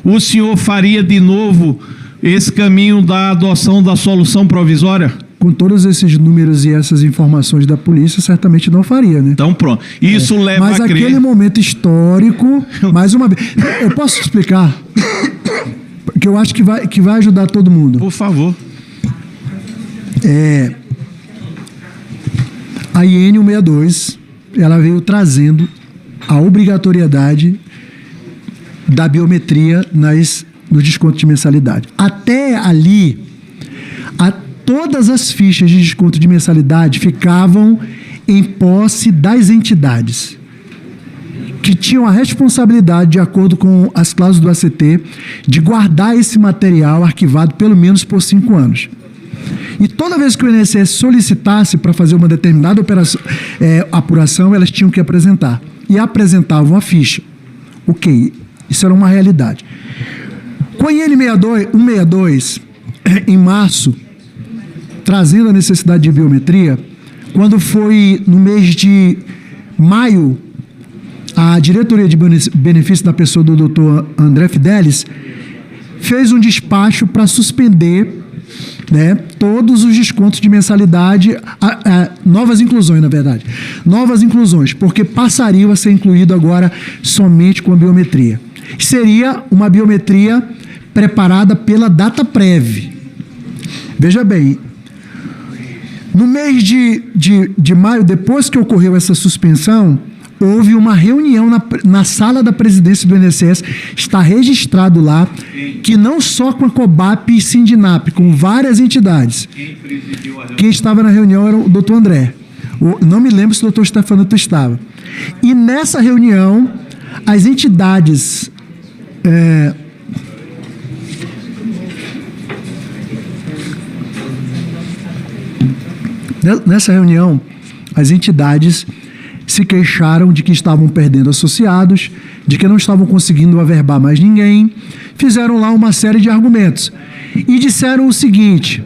O senhor faria de novo esse caminho da adoção da solução provisória? Com todos esses números e essas informações da polícia, certamente não faria, né? Então pronto. Isso leva a crer... Mas aquele momento histórico, mais uma vez... Eu posso te explicar? Que eu acho que vai ajudar todo mundo. Por favor. A IN 162, ela veio trazendo a obrigatoriedade da biometria no desconto de mensalidade. Até ali, todas as fichas de desconto de mensalidade ficavam em posse das entidades, que tinham a responsabilidade, de acordo com as cláusulas do ACT, de guardar esse material arquivado pelo menos por 5 anos. E toda vez que o INSS solicitasse para fazer uma determinada apuração, elas tinham que apresentar. E apresentavam a ficha. Ok, isso era uma realidade. Com a IN 162, em março, trazendo a necessidade de biometria, quando foi no mês de maio, a diretoria de benefício da pessoa do Dr. André Fidelis fez um despacho para suspender, né, todos os descontos de mensalidade, novas inclusões, na verdade. Novas inclusões, porque passariam a ser incluído agora somente com a biometria. Seria uma biometria preparada pela DataPrev. Veja bem, no mês de maio, depois que ocorreu essa suspensão, houve uma reunião na sala da presidência do INSS, está registrado lá, que não só com a COBAP e Sindinap, com várias entidades. Quem estava na reunião era o doutor André. Não me lembro se o doutor Stefano estava. E nessa reunião, as entidades... Nessa reunião, as entidades se queixaram de que estavam perdendo associados, de que não estavam conseguindo averbar mais ninguém, fizeram lá uma série de argumentos e disseram o seguinte: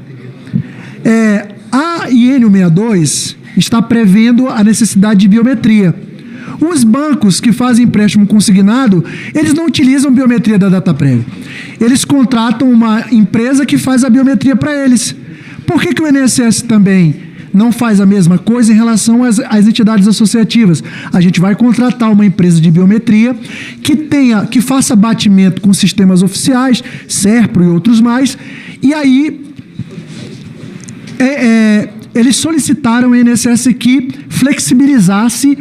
a IN 162 está prevendo a necessidade de biometria. Os bancos que fazem empréstimo consignado, eles não utilizam biometria da DataPrev. Eles contratam uma empresa que faz a biometria para eles. Por que o INSS também não faz a mesma coisa em relação às entidades associativas? A gente vai contratar uma empresa de biometria que faça batimento com sistemas oficiais, SERPRO e outros mais, e aí eles solicitaram ao INSS que flexibilizasse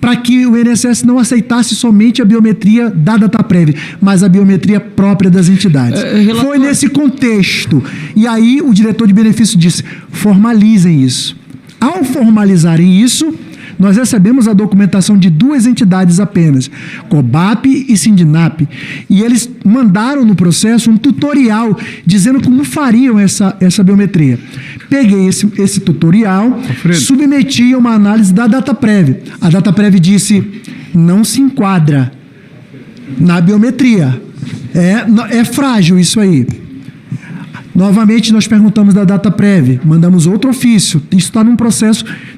para que o INSS não aceitasse somente a biometria da DataPrev, mas a biometria própria das entidades. Foi nesse contexto. E aí o diretor de benefício disse: formalizem isso. Ao formalizarem isso, nós recebemos a documentação de 2 entidades apenas, COBAP e Sindinap, e eles mandaram no processo um tutorial dizendo como fariam essa biometria. Peguei esse tutorial, submeti a uma análise da DataPrev. A DataPrev disse: não se enquadra na biometria. É frágil isso aí. Novamente, nós perguntamos da DataPrev, mandamos outro ofício. Isso está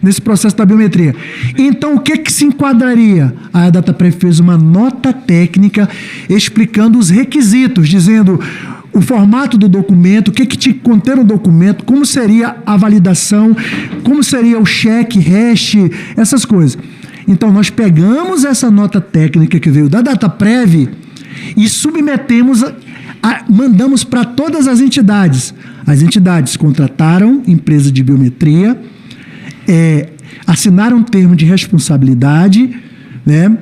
nesse processo da biometria. Então, o que se enquadraria? A DataPrev fez uma nota técnica explicando os requisitos, dizendo o formato do documento, o que tinha que conter o documento, como seria a validação, como seria o cheque, hash, essas coisas. Então, nós pegamos essa nota técnica que veio da DataPrev e submetemos, mandamos para todas as entidades. As entidades contrataram empresa de biometria, assinaram um termo de responsabilidade, né?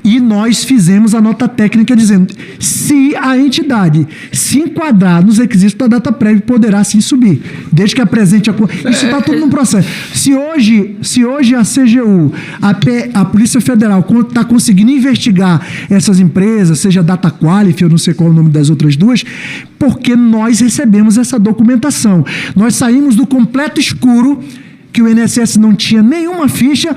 E nós fizemos a nota técnica dizendo: se a entidade se enquadrar nos requisitos da DataPrev, poderá sim subir, desde que apresente isso está tudo no processo. Se hoje a CGU, a Polícia Federal está conseguindo investigar essas empresas, seja DataQualify, eu não sei qual é o nome das outras duas, porque nós recebemos essa documentação. Nós saímos do completo escuro, que o INSS não tinha nenhuma ficha,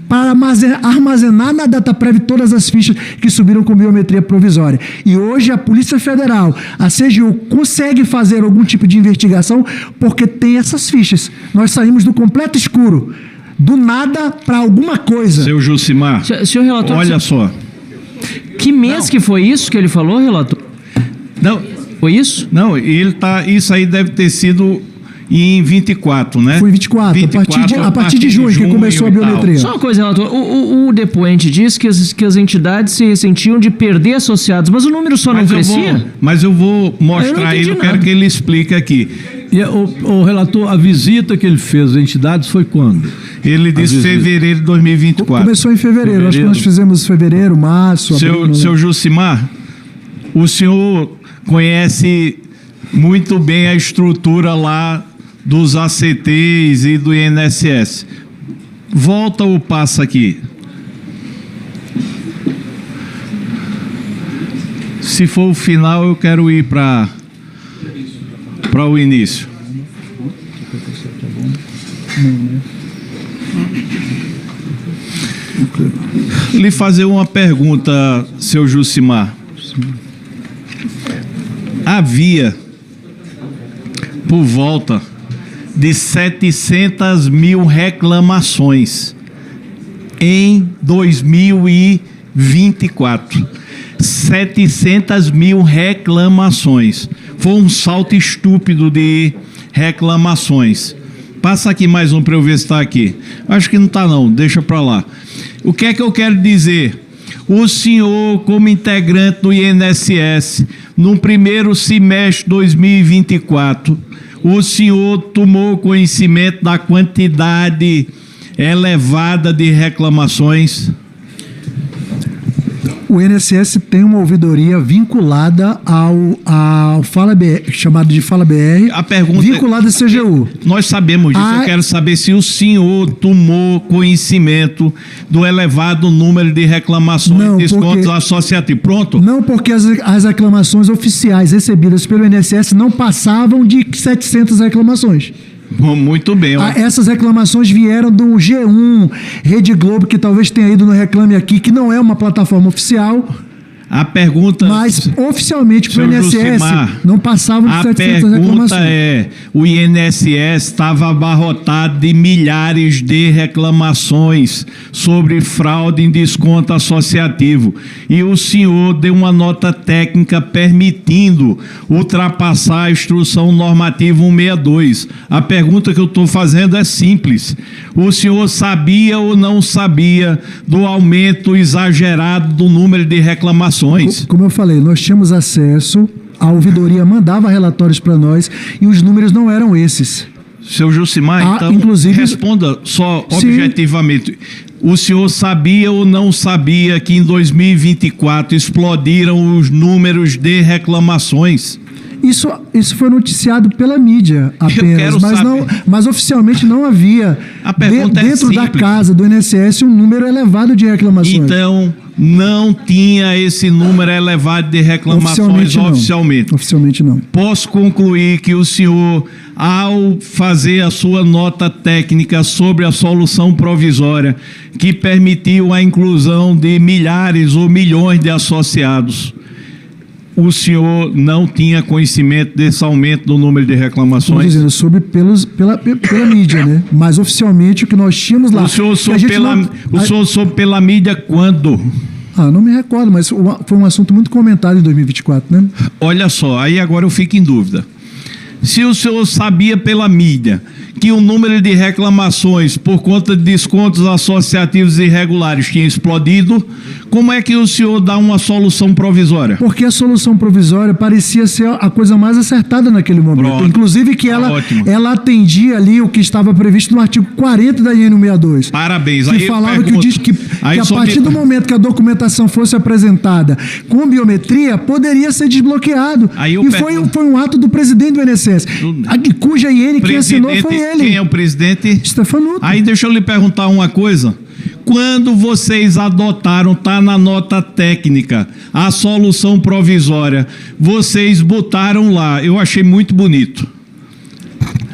para armazenar na DataPrev todas as fichas que subiram com biometria provisória. E hoje a Polícia Federal, a CGU, consegue fazer algum tipo de investigação porque tem essas fichas. Nós saímos do completo escuro, do nada para alguma coisa. Seu Jucimar, senhor relator, olha só. Que mês que foi isso que ele falou, relator? Não. Foi isso? Não, isso aí deve ter sido em 24, né? Foi 24, a partir de junho que começou a biometria. Só uma coisa, relator. O depoente disse que as entidades se ressentiam de perder associados, mas o número só não crescia? Mas eu vou mostrar ele, eu quero que ele explique aqui. E o relator, a visita que ele fez às entidades foi quando? Ele disse fevereiro de 2024. Começou em fevereiro. Acho que nós fizemos fevereiro, março, abril. Seu Jucimar, o senhor conhece muito bem a estrutura lá dos ACTs e do INSS. Volta ou passa aqui. Se for o final, eu quero ir para o início. Lhe fazer uma pergunta, seu Jucimar. Havia por volta de 700 mil reclamações em 2024. 700 mil reclamações. Foi um salto estúpido de reclamações. Passa aqui mais um para eu ver se está aqui. Acho que não está não, deixa para lá. O que é que eu quero dizer? O senhor, como integrante do INSS, no primeiro semestre de 2024, o senhor tomou conhecimento da quantidade elevada de reclamações? O INSS tem uma ouvidoria vinculada ao Fala BR, chamado de Fala BR, A pergunta vinculada à CGU. Nós sabemos disso. Eu quero saber se o senhor tomou conhecimento do elevado número de reclamações Não, de descontos porque- associativos. Pronto. Não, porque as reclamações oficiais recebidas pelo INSS não passavam de 700 reclamações. Muito bem. Essas reclamações vieram do G1, Rede Globo, que talvez tenha ido no Reclame Aqui, que não é uma plataforma oficial, A pergunta... mas oficialmente para o Senhor INSS Josimar, não passavam de a 700 pergunta reclamações. é, o INSS estava abarrotado de milhares de reclamações sobre fraude em desconto associativo e o senhor deu uma nota técnica permitindo ultrapassar a instrução normativa 162. A pergunta que eu estou fazendo é simples. O senhor sabia ou não sabia do aumento exagerado do número de reclamações? Como eu falei, nós tínhamos acesso, a ouvidoria mandava relatórios para nós e os números não eram esses. Seu Josimar, então, inclusive, responda só Sim. objetivamente. O senhor sabia ou não sabia que em 2024 explodiram os números de reclamações? Isso foi noticiado pela mídia apenas, quero mas, saber. mas oficialmente não havia A pergunta é dentro da simples. casa do INSS um número elevado de reclamações. Então, não tinha esse número elevado de reclamações oficialmente. Oficialmente não. Posso concluir que o senhor, ao fazer a sua nota técnica sobre a solução provisória, que permitiu a inclusão de milhares ou milhões de associados, o senhor não tinha conhecimento desse aumento do número de Estou reclamações? dizendo, soube pela mídia, né? Mas oficialmente o que nós tínhamos lá... O senhor que a soube gente pela, não- o senhor soube pela mídia quando? não me recordo, mas foi um assunto muito comentado em 2024, né? Olha só, aí agora eu fico em dúvida. Se o senhor sabia pela mídia que o número de reclamações por conta de descontos associativos irregulares tinha explodido, como é que o senhor dá uma solução provisória? Porque a solução provisória parecia ser a coisa mais acertada naquele momento. Pronto. Inclusive que Ótimo. ela atendia ali o que estava previsto no artigo 40 da IN 162. Parabéns. Que Aí eu falava pergunto- que aí a só partir me- do momento que a documentação fosse apresentada com biometria, poderia ser desbloqueado. Aí eu E pergunto- foi um ato do presidente do INSS, cuja IN quem assinou foi Presidente, ele. quem é o presidente? Stefanuto. Aí deixa eu lhe perguntar uma coisa. Quando vocês adotaram, tá na nota técnica, a solução provisória, vocês botaram lá, eu achei muito bonito.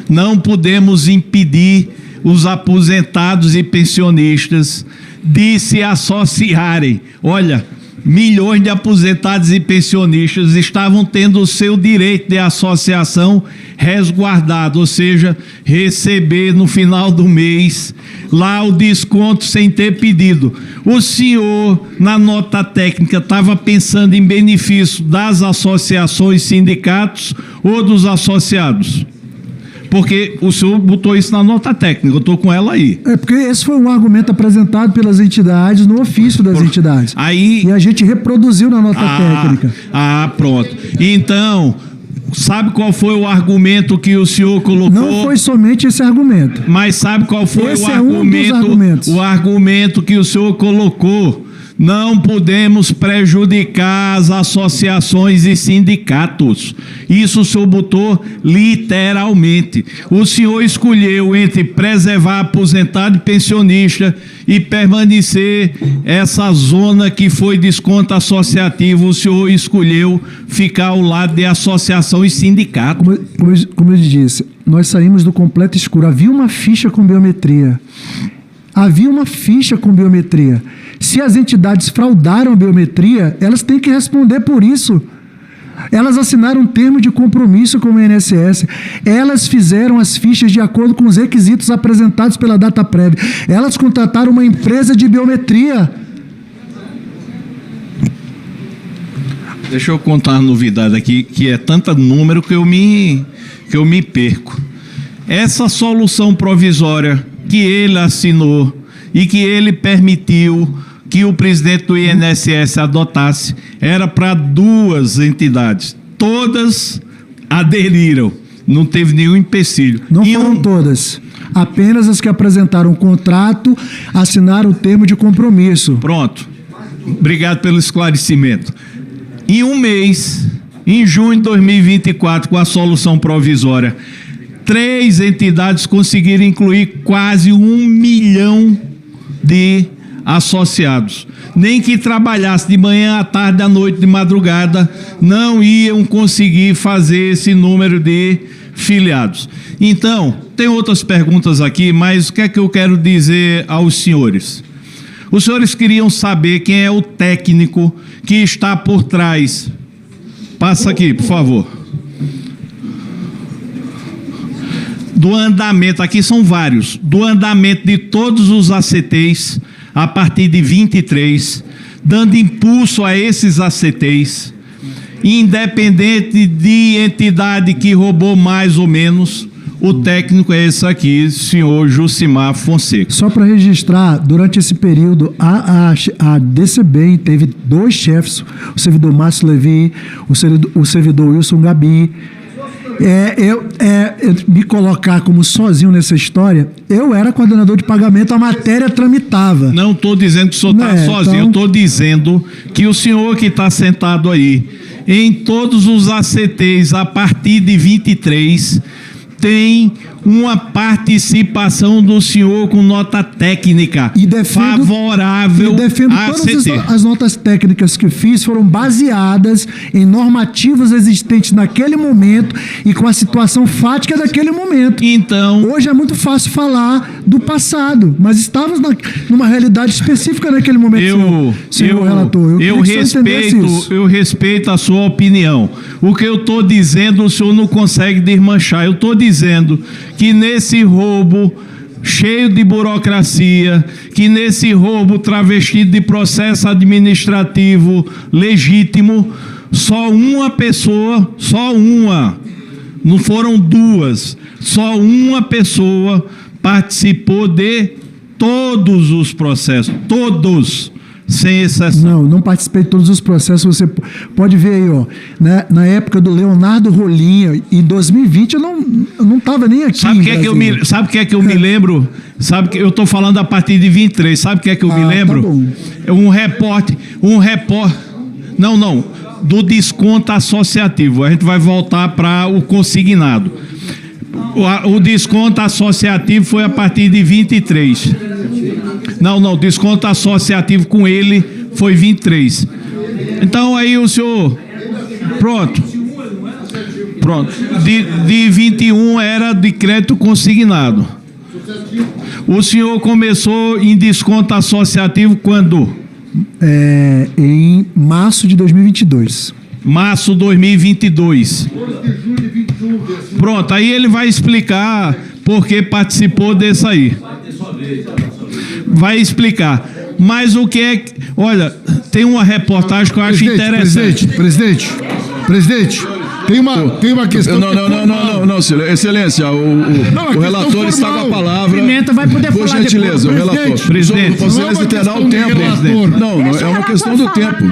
Não podemos impedir os aposentados e pensionistas de se associarem. Olha, milhões de aposentados e pensionistas estavam tendo o seu direito de associação resguardado, ou seja, receber no final do mês lá o desconto sem ter pedido. O senhor, na nota técnica, estava pensando em benefício das associações, sindicatos ou dos associados? Porque o senhor botou isso na nota técnica, eu estou com ela aí. Porque esse foi um argumento apresentado pelas entidades no ofício das entidades. Aí, E a gente reproduziu na nota técnica. Pronto. Então, sabe qual foi o argumento que o senhor colocou? Não foi somente esse argumento. Mas sabe qual foi Esse o é um dos argumento? argumentos. O argumento que o senhor colocou. Não podemos prejudicar as associações e sindicatos. Isso o senhor botou literalmente. O senhor escolheu entre preservar aposentado e pensionista e permanecer essa zona que foi desconto associativo. O senhor escolheu ficar ao lado de associação e sindicato. Como eu disse, nós saímos do completo escuro. Havia uma ficha com biometria. Se as entidades fraudaram a biometria, elas têm que responder por isso. Elas assinaram um termo de compromisso com o INSS. Elas fizeram as fichas de acordo com os requisitos apresentados pela DataPrev. Elas contrataram uma empresa de biometria. Deixa eu contar uma novidade aqui, que é tanto número que eu me perco. Essa solução provisória que ele assinou e que ele permitiu que o presidente do INSS adotasse era para 2 entidades. Todas aderiram, não teve nenhum empecilho. Não foram todas. Apenas as que apresentaram o contrato assinaram o termo de compromisso. Pronto. Obrigado pelo esclarecimento. Em um mês, em junho de 2024, com a solução provisória, 3 entidades conseguiram incluir quase 1 milhão de associados. Nem que trabalhasse de manhã, à tarde, à noite, de madrugada, não iam conseguir fazer esse número de filiados. Então, tem outras perguntas aqui, mas o que é que eu quero dizer aos senhores? Os senhores queriam saber quem é o técnico que está por trás. Passa aqui, por favor. Do andamento, aqui são vários, do andamento de todos os ACTs a partir de 23, dando impulso a esses ACTs, independente de entidade que roubou mais ou menos, o técnico é esse aqui, senhor Jucimar Fonseca. Só para registrar, durante esse período, a DCBem teve 2 chefes, o servidor Márcio Levi, o servidor Wilson Gabi. Me colocar como sozinho nessa história, eu era coordenador de pagamento, a matéria tramitava. Não estou dizendo que o senhor está sozinho, eu estou dizendo que o senhor que está sentado aí, em todos os ACTs a partir de 23, tem uma participação do senhor com nota técnica favorável e defendo à todas ACT. as notas técnicas que fiz foram baseadas em normativas existentes naquele momento e com a situação fática daquele momento. Então, hoje é muito fácil falar do passado, mas estávamos numa realidade específica naquele momento, senhor relator. Eu respeito a sua opinião. O que eu estou dizendo, o senhor não consegue desmanchar. Eu estou dizendo que nesse roubo cheio de burocracia, que nesse roubo travestido de processo administrativo legítimo, só uma pessoa, não foram 2, só uma pessoa participou de todos os processos, todos, sem exceção. Não participei de todos os processos. Você pode ver aí, ó, né? Na época do Leonardo Rolinha, em 2020 eu não estava nem aqui. Sabe o que é que eu me lembro? Sabe que eu estou falando a partir de 23. Sabe o que é que eu me lembro? Tá bom. É um repórter. Não, do desconto associativo. A gente vai voltar para o consignado. O desconto associativo foi a partir de 23. Não, desconto associativo com ele foi 23. Então aí o senhor... Pronto. De 21 era de crédito consignado. O senhor começou em desconto associativo quando? Em março de 2022. Março de 2022. Pronto, aí ele vai explicar por que participou desse aí. Vai explicar. Mas o que é que... Olha, tem uma reportagem que eu acho interessante. Presidente, tem uma questão... Não, excelência, o relator está com a palavra. Pimenta vai poder por falar gentileza, depois. o relator. Presidente, Vossa Excelência terá o tempo. Não, é uma questão do tempo.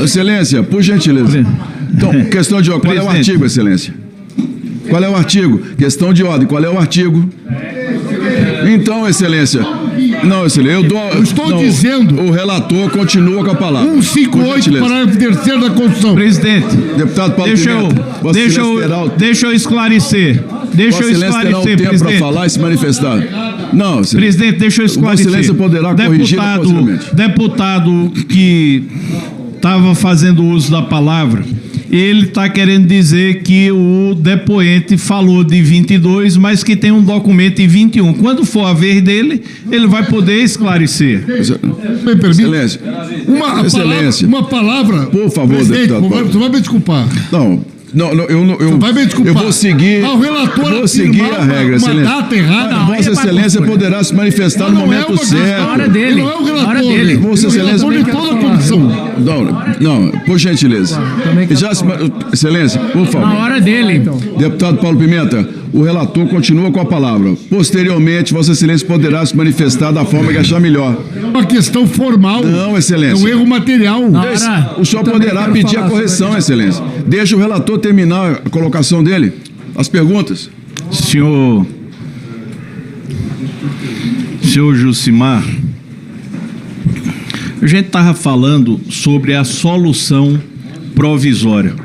Excelência, por gentileza. Então, questão de ordem. Qual é o artigo, Excelência? Qual é o artigo? Questão de ordem. Qual é o artigo? Então, Excelência. Não, Excelência, eu estou dizendo. O relator continua com a palavra. 158, parágrafo 3º da Constituição. Presidente, deputado Paulo deixa eu esclarecer. Deixa eu esclarecer, terá o tempo presidente. para falar e se manifestar. Não, Excelência. Presidente, deixa eu esclarecer. Vossa Excelência poderá corrigir possivelmente. Deputado que estava fazendo uso da palavra, ele está querendo dizer que o depoente falou de 22, mas que tem um documento em 21. Quando for a vez dele, ele vai poder esclarecer. Me permite? Excelência. Uma palavra. Por favor, deputado. Você vai me desculpar. Eu vai me desculpar. Eu vou seguir. O relator vou seguir a regra, uma Excelência. data errada. Vossa Excelência poderá se manifestar no momento certo. Na hora dele. Não é o relator. Na hora dele. Vossa Excelência. De toda a condição. Não, por gentileza. Excelência, por favor. Na hora dele, então. Deputado Paulo Pimenta, o relator continua com a palavra. Posteriormente, Vossa Excelência poderá se manifestar da forma que achar melhor. Uma questão formal. Não, Excelência. É um erro material. O senhor poderá pedir a correção, Excelência. Deixa o relator terminar a colocação dele. As perguntas. Senhor Senhor Jucimar, a gente estava falando sobre a solução provisória.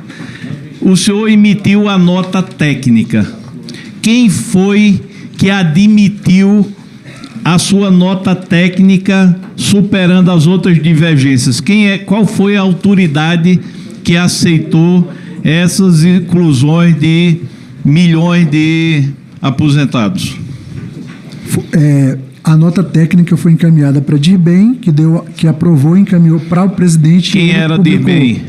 O senhor emitiu a nota técnica. Quem foi que admitiu a sua nota técnica superando as outras divergências? Qual foi a autoridade que aceitou essas inclusões de milhões de aposentados? A nota técnica foi encaminhada para Dirbem, que aprovou e encaminhou para o presidente. Quem era Dirbem?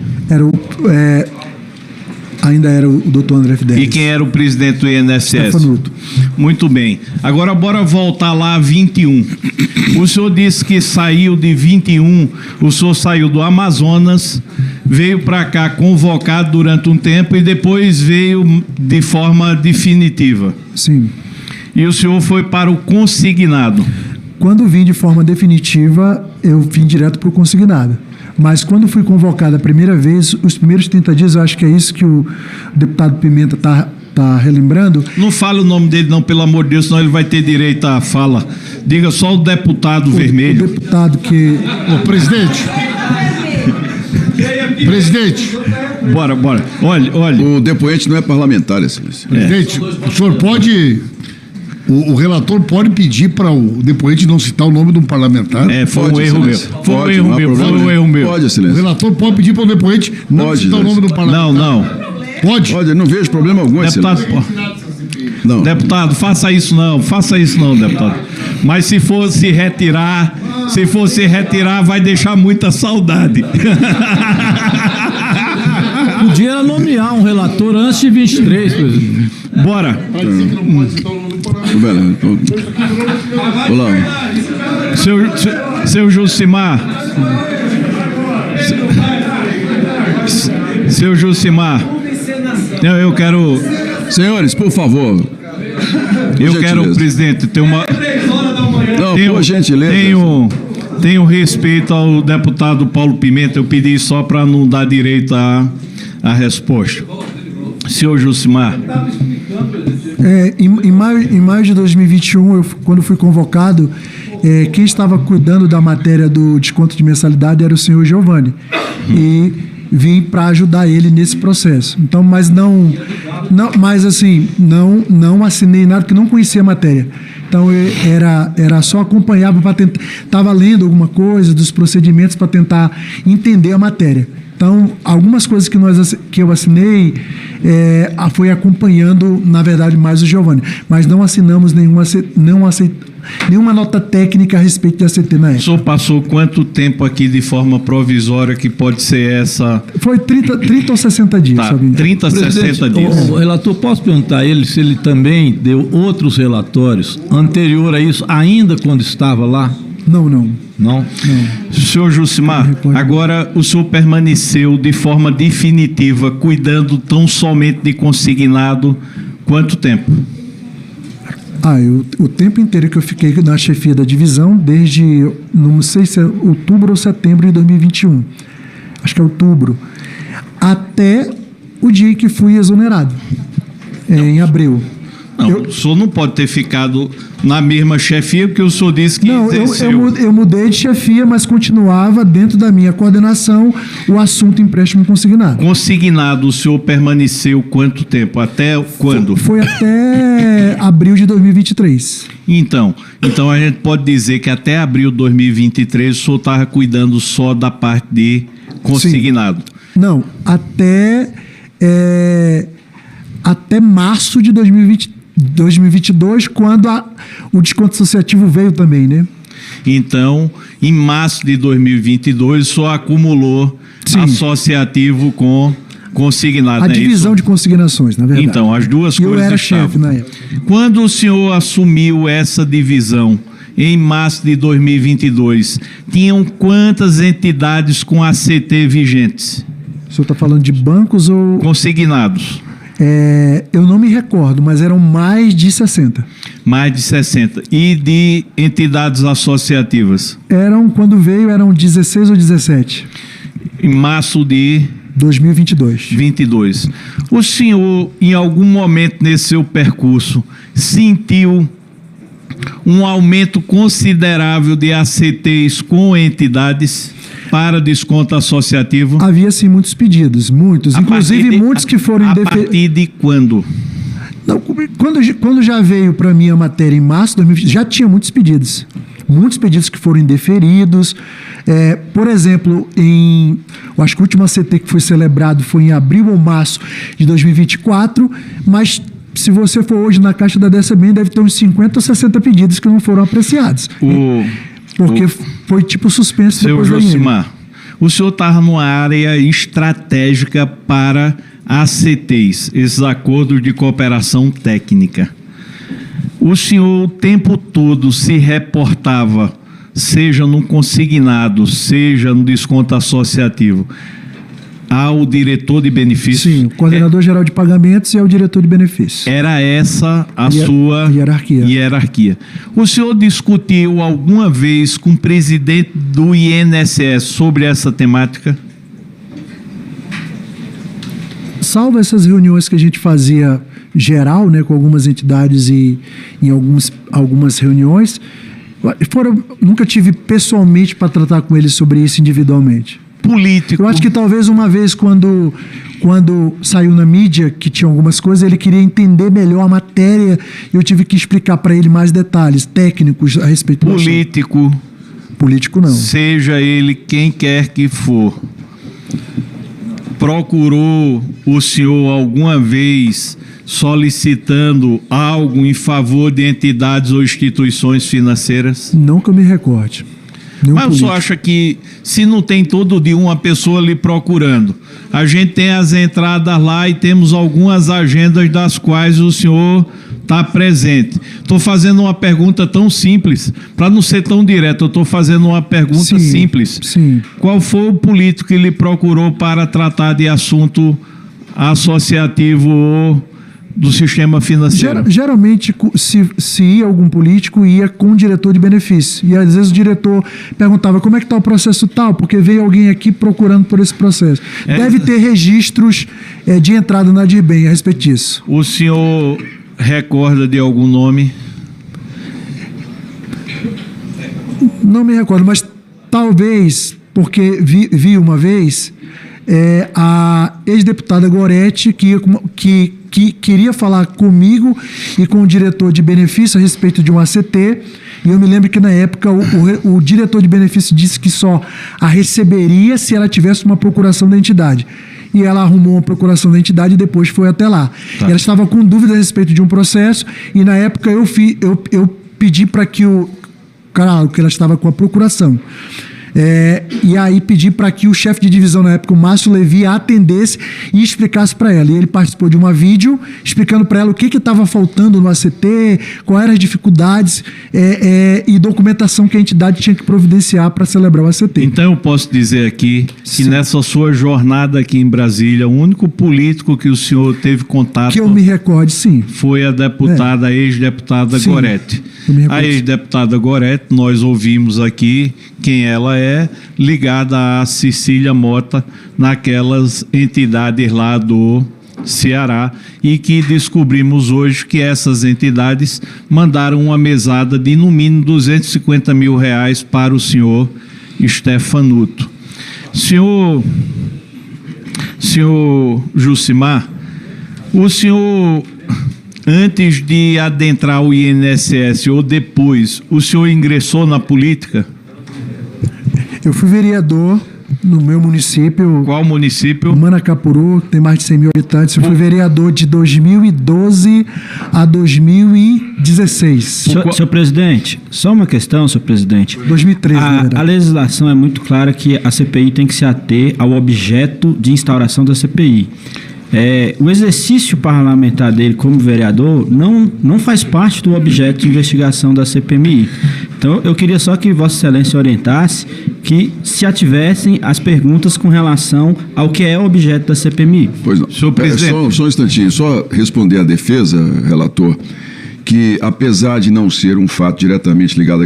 Ainda era o doutor André Fidelis. E quem era o presidente do INSS? Stefanuto. Muito bem. Agora, bora voltar lá a 21. O senhor disse que saiu de 21, o senhor saiu do Amazonas, veio para cá convocado durante um tempo e depois veio de forma definitiva. Sim. E o senhor foi para o consignado. Quando vim de forma definitiva, eu vim direto para o consignado. Mas quando fui convocado a primeira vez, os primeiros 30 dias, eu acho que é isso que o deputado Pimenta está relembrando. Não fale o nome dele não, pelo amor de Deus, senão ele vai ter direito à fala. Diga só o deputado vermelho. O deputado que... Ô, presidente. Presidente. Bora. Olha. O depoente não é parlamentar, excelência. Presidente, o senhor pode... O relator pode pedir para o depoente não citar o nome de um parlamentar? Foi Pode, um erro meu. excelência. Foi um Pode, erro não há meu. Foi problema. um erro meu. Pode, O excelência. relator pode pedir para o depoente não Pode, citar o nome do parlamentar? Não. Pode? Pode, não vejo problema algum, Deputado, excelência. Não. deputado, faça isso não, deputado. Mas se fosse retirar, vai deixar muita saudade. Podia nomear um relator antes de 23, presidente. Bora. Olá. Seu Jucimar. Seu Jucimar. Eu quero... Senhores, por favor. Eu quero, presidente, ter uma... Não, por gentileza. Tenho respeito ao deputado Paulo Pimenta. Eu pedi só para não dar direito à resposta. Senhor Jucimar. Em maio de 2021, quando fui convocado, quem estava cuidando da matéria do desconto de mensalidade era o senhor Giovanni. E vim para ajudar ele nesse processo. Então, mas não assinei nada, porque não conhecia a matéria. Então, era só acompanhava para tentar... Estava lendo alguma coisa dos procedimentos para tentar entender a matéria. Então, algumas coisas que eu assinei foi acompanhando, na verdade, mais o Giovanni. Mas não assinamos nenhuma nota técnica a respeito de ACT na época. O senhor passou quanto tempo aqui de forma provisória que pode ser essa? Foi 30 ou 60 dias. Tá, sabe? 30, 60 dias. O relator, posso perguntar a ele se ele também deu outros relatórios anterior a isso, ainda quando estava lá? Não. Não? Senhor Jucimar, agora o senhor permaneceu de forma definitiva, cuidando tão somente de consignado, quanto tempo? O tempo inteiro que eu fiquei na chefia da divisão, desde, não sei se é outubro ou setembro de 2021, acho que é outubro, até o dia em que fui exonerado, em abril. Não, o senhor não pode ter ficado na mesma chefia, porque o senhor disse que exerceu. Eu mudei de chefia, mas continuava dentro da minha coordenação o assunto empréstimo consignado. Consignado, o senhor permaneceu quanto tempo? Até quando? Foi até abril de 2023. Então a gente pode dizer que até abril de 2023 o senhor estava cuidando só da parte de consignado. Sim. Não, até março de 2022, quando o desconto associativo veio também, né? Então, em março de 2022, só acumulou associativo com consignado. A divisão de consignações, na verdade. Então, as duas coisas eu era estavam. chefe na época. Quando o senhor assumiu essa divisão, em março de 2022, tinham quantas entidades com ACT vigentes? O senhor está falando de bancos ou... Consignados. Eu não me recordo, mas eram mais de 60. Mais de 60. E de entidades associativas? Quando veio, eram 16 ou 17. Em março de 2022. O senhor, em algum momento nesse seu percurso, sentiu um aumento considerável de ACTs com entidades para desconto associativo? Havia sim muitos pedidos, muitos, inclusive muitos que foram a partir de quando? Não, quando já veio para mim a matéria em março de 2020, já tinha muitos pedidos que foram indeferidos. Por exemplo, eu acho que o último ACT que foi celebrado foi em abril ou março de 2024, mas se você for hoje na Caixa da DSB, deve ter uns 50 ou 60 pedidos que não foram apreciados. Porque foi tipo suspenso depois da Josimar, o senhor estava numa área estratégica para ACTs, esses acordos de cooperação técnica. O senhor o tempo todo se reportava, seja no consignado, seja no desconto associativo, ao diretor de benefícios? Sim, o coordenador geral de pagamentos e ao diretor de benefícios. Era essa a sua hierarquia. O senhor discutiu alguma vez com o presidente do INSS sobre essa temática? Salvo essas reuniões que a gente fazia geral, né, com algumas entidades e em algumas reuniões, nunca tive pessoalmente para tratar com eles sobre isso individualmente. Político. Eu acho que talvez uma vez quando saiu na mídia que tinha algumas coisas, ele queria entender melhor a matéria e eu tive que explicar para ele mais detalhes técnicos a respeito do assunto. Político não. Seja ele quem quer que for. Procurou o senhor alguma vez solicitando algo em favor de entidades ou instituições financeiras? Não que eu me recorde. Mas o senhor acha que se não tem todo dia uma pessoa lhe procurando, a gente tem as entradas lá e temos algumas agendas das quais o senhor está presente. Estou fazendo uma pergunta tão simples, para não ser tão direto, eu estou fazendo uma pergunta simples. Sim. Qual foi o político que lhe procurou para tratar de assunto associativo ou do sistema financeiro? Geralmente, se ia algum político, ia com o diretor de benefício. E às vezes o diretor perguntava como é que está o processo tal, porque veio alguém aqui procurando por esse processo. Deve ter registros de entrada na DIRBEM a respeito disso. O senhor recorda de algum nome? Não me recordo, mas talvez, porque vi uma vez a ex-deputada Gorete que queria falar comigo e com o diretor de benefício a respeito de um ACT, e eu me lembro que na época o diretor de benefício disse que só a receberia se ela tivesse uma procuração da entidade. E ela arrumou uma procuração da entidade e depois foi até lá. Tá. Ela estava com dúvida a respeito de um processo e na época eu pedi para que que ela estava com a procuração. E aí pedi para que o chefe de divisão na época, o Márcio Levi, a atendesse e explicasse para ela. E ele participou de uma vídeo explicando para ela o que estava faltando no ACT, quais eram as dificuldades e documentação que a entidade tinha que providenciar para celebrar o ACT. Então eu posso dizer aqui que nessa sua jornada aqui em Brasília, o único político que o senhor teve contato... Que eu me recorde, sim. Foi a deputada, a ex-deputada Gorete. A ex-deputada Gorete, nós ouvimos aqui quem ela é, ligada a Cecília Mota, naquelas entidades lá do Ceará, e que descobrimos hoje que essas entidades mandaram uma mesada de no mínimo R$250 mil para o senhor Stefanuto. Senhor Jucimar, o senhor, antes de adentrar o INSS ou depois, o senhor ingressou na política? Eu fui vereador no meu município. Qual município? Manacapuru, tem mais de 100 mil habitantes. Eu fui vereador de 2012 a 2016. Senhor presidente, só uma questão, senhor presidente. 2013, na verdade. A legislação é muito clara que a CPI tem que se ater ao objeto de instauração da CPI. O exercício parlamentar dele como vereador não faz parte do objeto de investigação da CPMI. Então, eu queria só que Vossa Excelência orientasse que se ativessem as perguntas com relação ao que é o objeto da CPMI. Pois não. Senhor presidente. Só um instantinho, só responder à defesa, relator, que apesar de não ser um fato diretamente ligado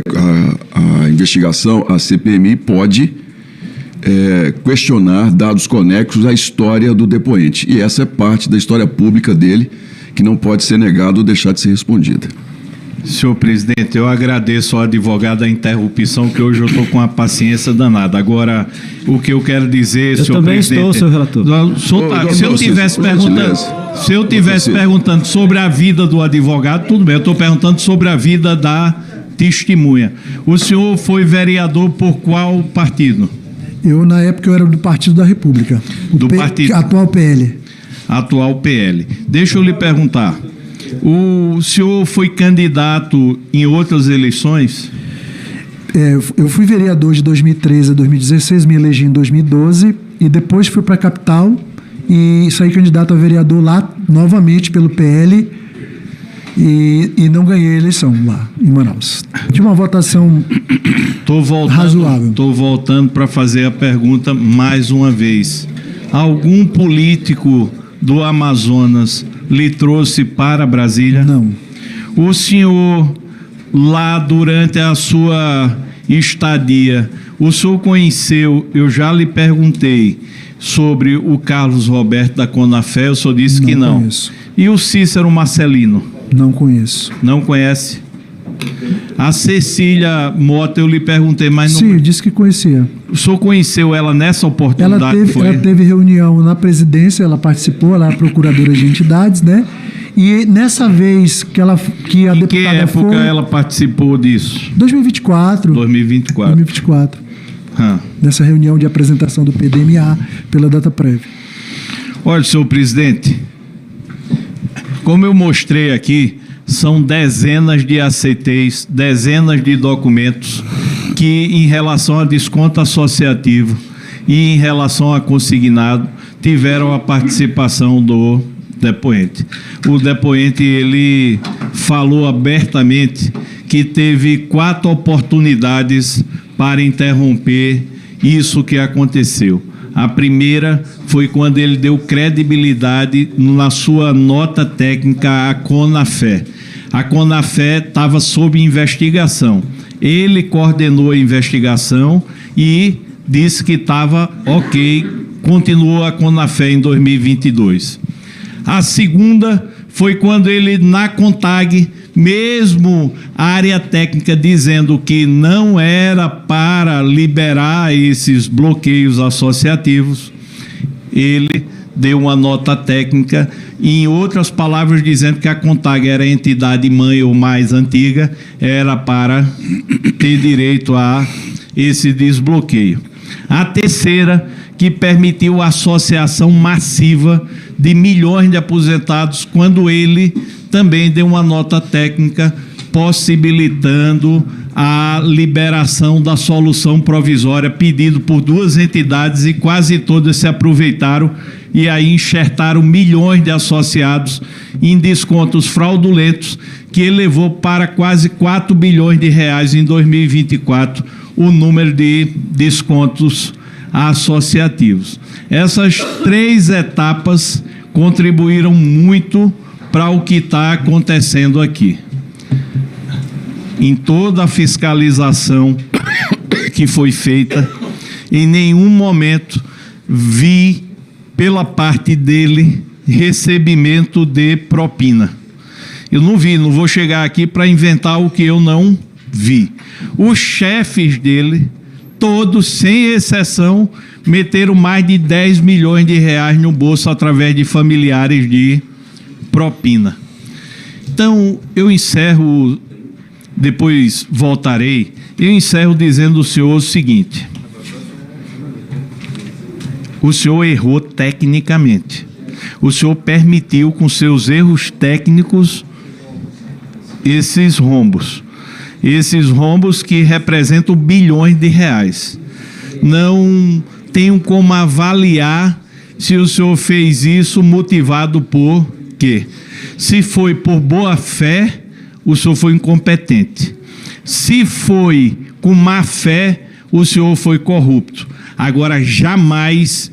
à investigação, a CPMI pode questionar dados conexos à história do depoente. E essa é parte da história pública dele, que não pode ser negada ou deixar de ser respondida. Senhor presidente, eu agradeço ao advogado a interrupção, que hoje eu estou com uma paciência danada. Agora, o que eu quero dizer, senhor presidente... Eu também estou, senhor relator. Se eu tivesse perguntando sobre a vida do advogado, tudo bem, eu estou perguntando sobre a vida da testemunha. O senhor foi vereador por qual partido? Na época, eu era do Partido da República. Partido... Atual PL. Atual PL. Deixa eu lhe perguntar. O senhor foi candidato em outras eleições? Eu fui vereador de 2013 a 2016, me elegi em 2012 e depois fui para a capital e saí candidato a vereador lá novamente pelo PL e não ganhei a eleição lá em Manaus. Tive uma votação razoável. Estou voltando para fazer a pergunta mais uma vez. Algum político do Amazonas lhe trouxe para Brasília? Não. O senhor, lá durante a sua estadia, o senhor conheceu, eu já lhe perguntei sobre o Carlos Roberto da Conafé, o senhor disse que não. Conheço. E o Cícero Marcelino? Não conheço. Não conhece? A Cecília Mota, eu lhe perguntei, mas não... Sim, eu disse que conhecia. O senhor conheceu ela nessa oportunidade? Ela teve reunião na presidência, ela participou, ela é procuradora de entidades, né? E nessa vez que a deputada Em que época ela participou disso? 2024. 2024. Nessa reunião de apresentação do PDMA pela DataPrev. Olha, senhor presidente, como eu mostrei aqui, são dezenas de ACTs, dezenas de documentos que, em relação a desconto associativo e em relação a consignado, tiveram a participação do depoente. O depoente, ele falou abertamente que teve 4 oportunidades para interromper isso que aconteceu. A primeira foi quando ele deu credibilidade na sua nota técnica à Conafé. A Conafé estava sob investigação. Ele coordenou a investigação e disse que estava ok, continuou a Conafé em 2022. A segunda foi quando ele, na CONTAG, mesmo a área técnica dizendo que não era para liberar esses bloqueios associativos, ele deu uma nota técnica, em outras palavras, dizendo que a CONTAG era a entidade mãe ou mais antiga, era para ter direito a esse desbloqueio. A terceira, que permitiu a associação massiva de milhões de aposentados, quando ele também deu uma nota técnica possibilitando a liberação da solução provisória pedido por 2 entidades e quase todas se aproveitaram e aí enxertaram milhões de associados em descontos fraudulentos que elevou para quase 4 bilhões de reais em 2024 o número de descontos associativos. Essas 3 etapas contribuíram muito para o que está acontecendo aqui. Em toda a fiscalização que foi feita, em nenhum momento vi pela parte dele recebimento de propina. Eu não vi, não vou chegar aqui para inventar o que eu não vi. Os chefes dele, todos, sem exceção, meteram mais de 10 milhões de reais no bolso através de familiares de propina. Então, eu encerro, depois voltarei, eu encerro dizendo ao senhor o seguinte: o senhor errou tecnicamente. O senhor permitiu com seus erros técnicos esses rombos que representam bilhões de reais. Não tenho como avaliar se o senhor fez isso motivado por quê. Se foi por boa fé, o senhor foi incompetente. Se foi com má fé, o senhor foi corrupto. Agora, jamais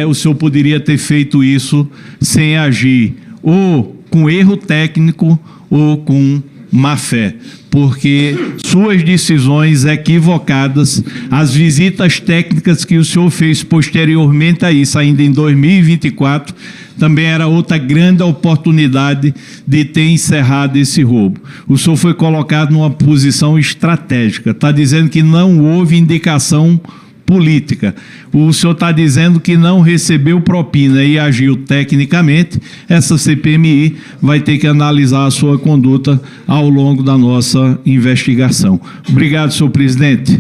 o senhor poderia ter feito isso sem agir ou com erro técnico ou com má fé. porque suas decisões equivocadas, as visitas técnicas que o senhor fez posteriormente a isso, ainda em 2024, também era outra grande oportunidade de ter encerrado esse roubo. O senhor foi colocado numa posição estratégica, está dizendo que não houve indicação política. O senhor está dizendo que não recebeu propina e agiu tecnicamente. Essa CPMI vai ter que analisar a sua conduta ao longo da nossa investigação. Obrigado, senhor presidente.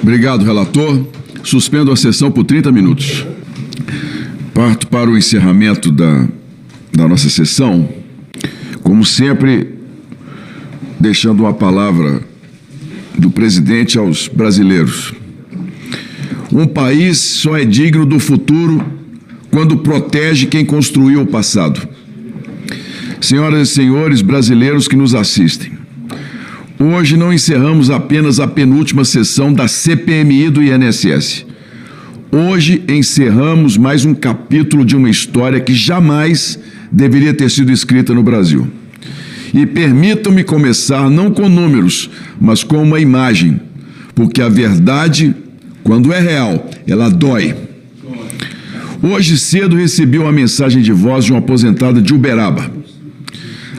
Obrigado, relator. Suspendo a sessão por 30 minutos. Parto para o encerramento da nossa sessão, como sempre, deixando uma palavra do presidente aos brasileiros. Um país só é digno do futuro quando protege quem construiu o passado. Senhoras e senhores brasileiros que nos assistem, hoje não encerramos apenas a penúltima sessão da CPMI do INSS. Hoje encerramos mais um capítulo de uma história que jamais deveria ter sido escrita no Brasil. E permitam-me começar não com números, mas com uma imagem, porque a verdade, quando é real, ela dói. Hoje cedo recebi uma mensagem de voz de uma aposentada de Uberaba.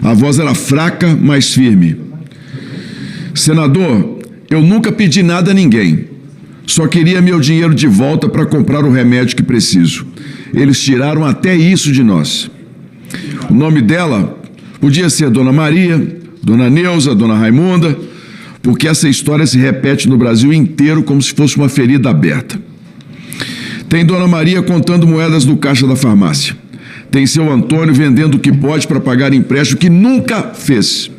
A voz era fraca, mas firme. Senador, eu nunca pedi nada a ninguém. Só queria meu dinheiro de volta para comprar o remédio que preciso. Eles tiraram até isso de nós. O nome dela podia ser Dona Maria, Dona Neuza, Dona Raimunda, porque essa história se repete no Brasil inteiro como se fosse uma ferida aberta. Tem Dona Maria contando moedas no caixa da farmácia. Tem seu Antônio vendendo o que pode para pagar empréstimo que nunca fez.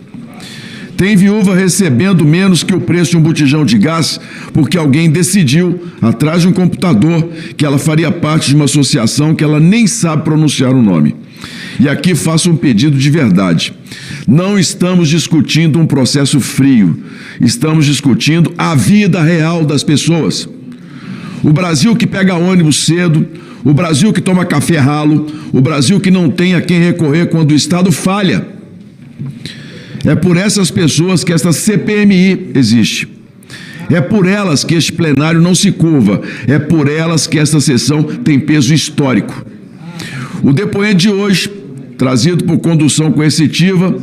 Tem viúva recebendo menos que o preço de um botijão de gás porque alguém decidiu, atrás de um computador, que ela faria parte de uma associação que ela nem sabe pronunciar o nome. E aqui faço um pedido de verdade. Não estamos discutindo um processo frio. Estamos discutindo a vida real das pessoas. O Brasil que pega ônibus cedo, o Brasil que toma café ralo, o Brasil que não tem a quem recorrer quando o Estado falha. É por essas pessoas que esta CPMI existe. É por elas que este plenário não se curva. É por elas que esta sessão tem peso histórico. O depoente de hoje, trazido por condução coercitiva,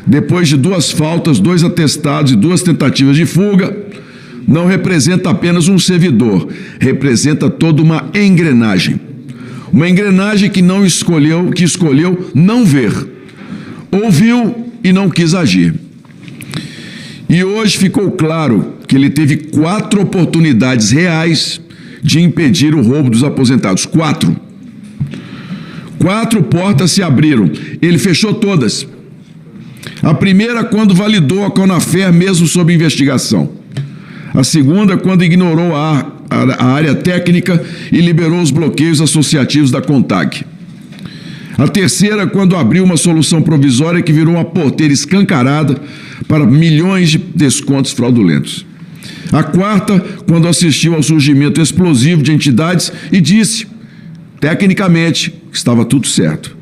depois de 2 faltas, 2 atestados e 2 tentativas de fuga, não representa apenas um servidor, representa toda uma engrenagem. Uma engrenagem que escolheu não ver. Ouviu e não quis agir. E hoje ficou claro que ele teve 4 oportunidades reais de impedir o roubo dos aposentados. 4 portas se abriram. Ele fechou todas. A primeira, quando validou a Conafer, mesmo sob investigação. A segunda, quando ignorou a área técnica e liberou os bloqueios associativos da CONTAG. A terceira, quando abriu uma solução provisória que virou uma porteira escancarada para milhões de descontos fraudulentos. A quarta, quando assistiu ao surgimento explosivo de entidades e disse, tecnicamente, que estava tudo certo.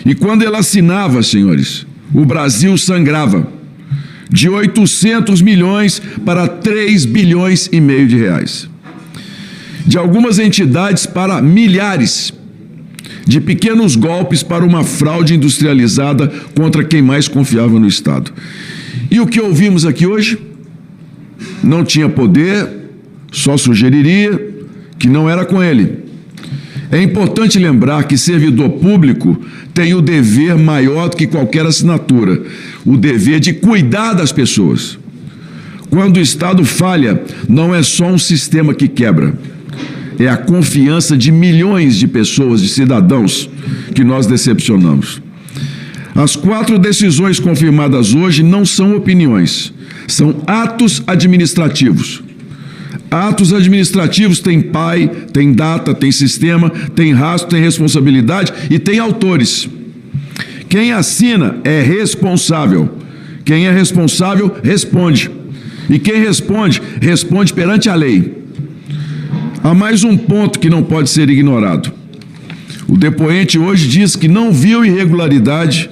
E quando ela assinava, senhores, o Brasil sangrava. De 800 milhões para 3 bilhões e meio de reais. De algumas entidades para milhares. De pequenos golpes para uma fraude industrializada contra quem mais confiava no Estado. E o que ouvimos aqui hoje? Não tinha poder, só sugeriria que não era com ele. É importante lembrar que servidor público tem o dever maior do que qualquer assinatura, o dever de cuidar das pessoas. Quando o Estado falha, não é só um sistema que quebra. É a confiança de milhões de pessoas, de cidadãos, que nós decepcionamos. As 4 decisões confirmadas hoje não são opiniões, são atos administrativos. Atos administrativos têm pai, tem data, tem sistema, tem rastro, tem responsabilidade e tem autores. Quem assina é responsável. Quem é responsável, responde. E quem responde, responde perante a lei. Há mais um ponto que não pode ser ignorado. O depoente hoje diz que não viu irregularidade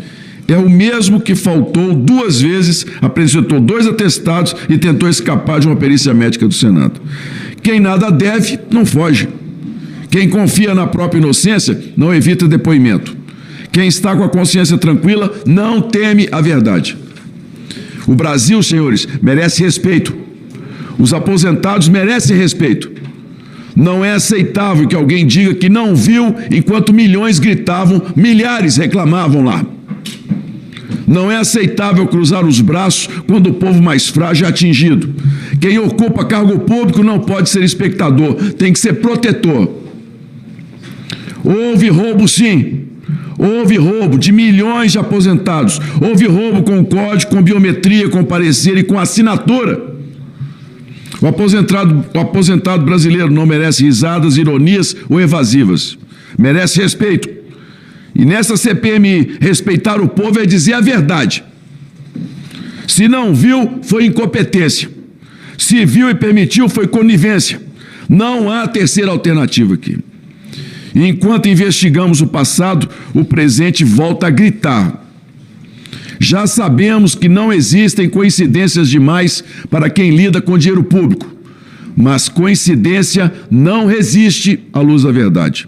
é o mesmo que faltou 2 vezes, apresentou 2 atestados e tentou escapar de uma perícia médica do Senado. Quem nada deve, não foge. Quem confia na própria inocência, não evita depoimento. Quem está com a consciência tranquila, não teme a verdade. O Brasil, senhores, merece respeito. Os aposentados merecem respeito. Não é aceitável que alguém diga que não viu enquanto milhões gritavam, milhares reclamavam lá. Não é aceitável cruzar os braços quando o povo mais frágil é atingido. Quem ocupa cargo público não pode ser espectador, tem que ser protetor. Houve roubo, sim. Houve roubo de milhões de aposentados. Houve roubo com código, com biometria, com parecer e com assinatura. O aposentado brasileiro não merece risadas, ironias ou evasivas. Merece respeito. E nessa CPMI, respeitar o povo é dizer a verdade. Se não viu, foi incompetência. Se viu e permitiu, foi conivência. Não há terceira alternativa aqui. E enquanto investigamos o passado, o presente volta a gritar. Já sabemos que não existem coincidências demais para quem lida com dinheiro público, mas coincidência não resiste à luz da verdade.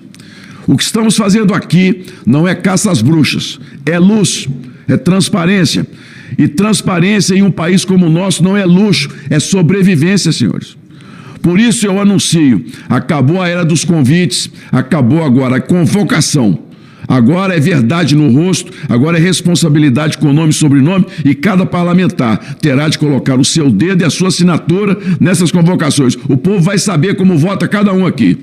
O que estamos fazendo aqui não é caça às bruxas, é luz, é transparência. E transparência em um país como o nosso não é luxo, é sobrevivência, senhores. Por isso eu anuncio, acabou a era dos convites, acabou agora a convocação. Agora é verdade no rosto, agora é responsabilidade com nome e sobrenome e cada parlamentar terá de colocar o seu dedo e a sua assinatura nessas convocações. O povo vai saber como vota cada um aqui.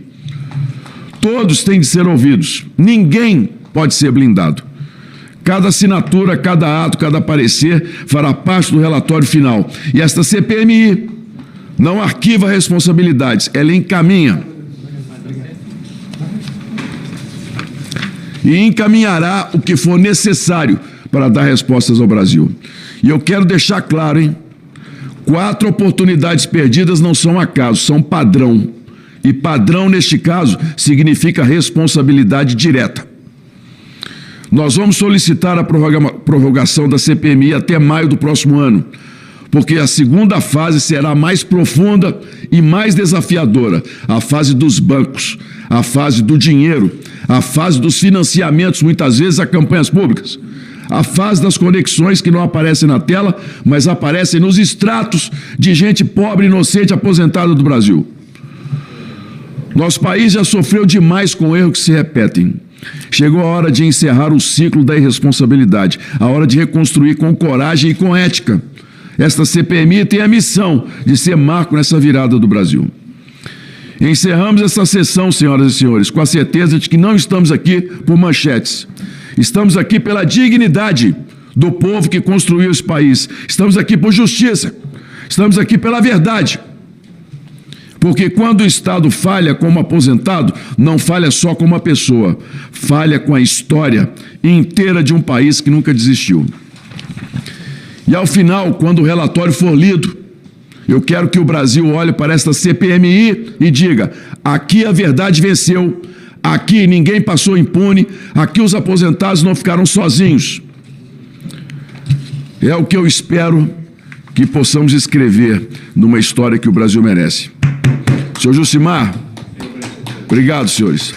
Todos têm de ser ouvidos. Ninguém pode ser blindado. Cada assinatura, cada ato, cada parecer fará parte do relatório final. E esta CPMI não arquiva responsabilidades, ela encaminha. E encaminhará o que for necessário para dar respostas ao Brasil. E eu quero deixar claro, hein? 4 oportunidades perdidas não são acaso, são padrão. E padrão, neste caso, significa responsabilidade direta. Nós vamos solicitar a prorrogação da CPMI até maio do próximo ano, porque a segunda fase será mais profunda e mais desafiadora, a fase dos bancos, a fase do dinheiro, a fase dos financiamentos, muitas vezes a campanhas públicas, a fase das conexões que não aparecem na tela, mas aparecem nos extratos de gente pobre, inocente, aposentada do Brasil. Nosso país já sofreu demais com erros que se repetem. Chegou a hora de encerrar o ciclo da irresponsabilidade, a hora de reconstruir com coragem e com ética. Esta CPMI tem a missão de ser marco nessa virada do Brasil. Encerramos essa sessão, senhoras e senhores, com a certeza de que não estamos aqui por manchetes. Estamos aqui pela dignidade do povo que construiu esse país. Estamos aqui por justiça. Estamos aqui pela verdade. Porque quando o Estado falha como aposentado, não falha só com uma pessoa, falha com a história inteira de um país que nunca desistiu. E ao final, quando o relatório for lido, eu quero que o Brasil olhe para esta CPMI e diga: aqui a verdade venceu, aqui ninguém passou impune, aqui os aposentados não ficaram sozinhos. É o que eu espero que possamos escrever numa história que o Brasil merece. Senhor Jucimar, obrigado, senhores,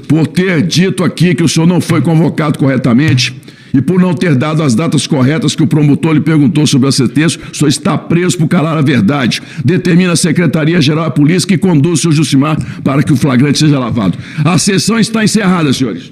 por ter dito aqui que o senhor não foi convocado corretamente e por não ter dado as datas corretas que o promotor lhe perguntou sobre a sentença. O senhor está preso por calar a verdade. Determina a Secretaria-Geral da Polícia que conduz o senhor Jucimar para que o flagrante seja lavado. A sessão está encerrada, senhores.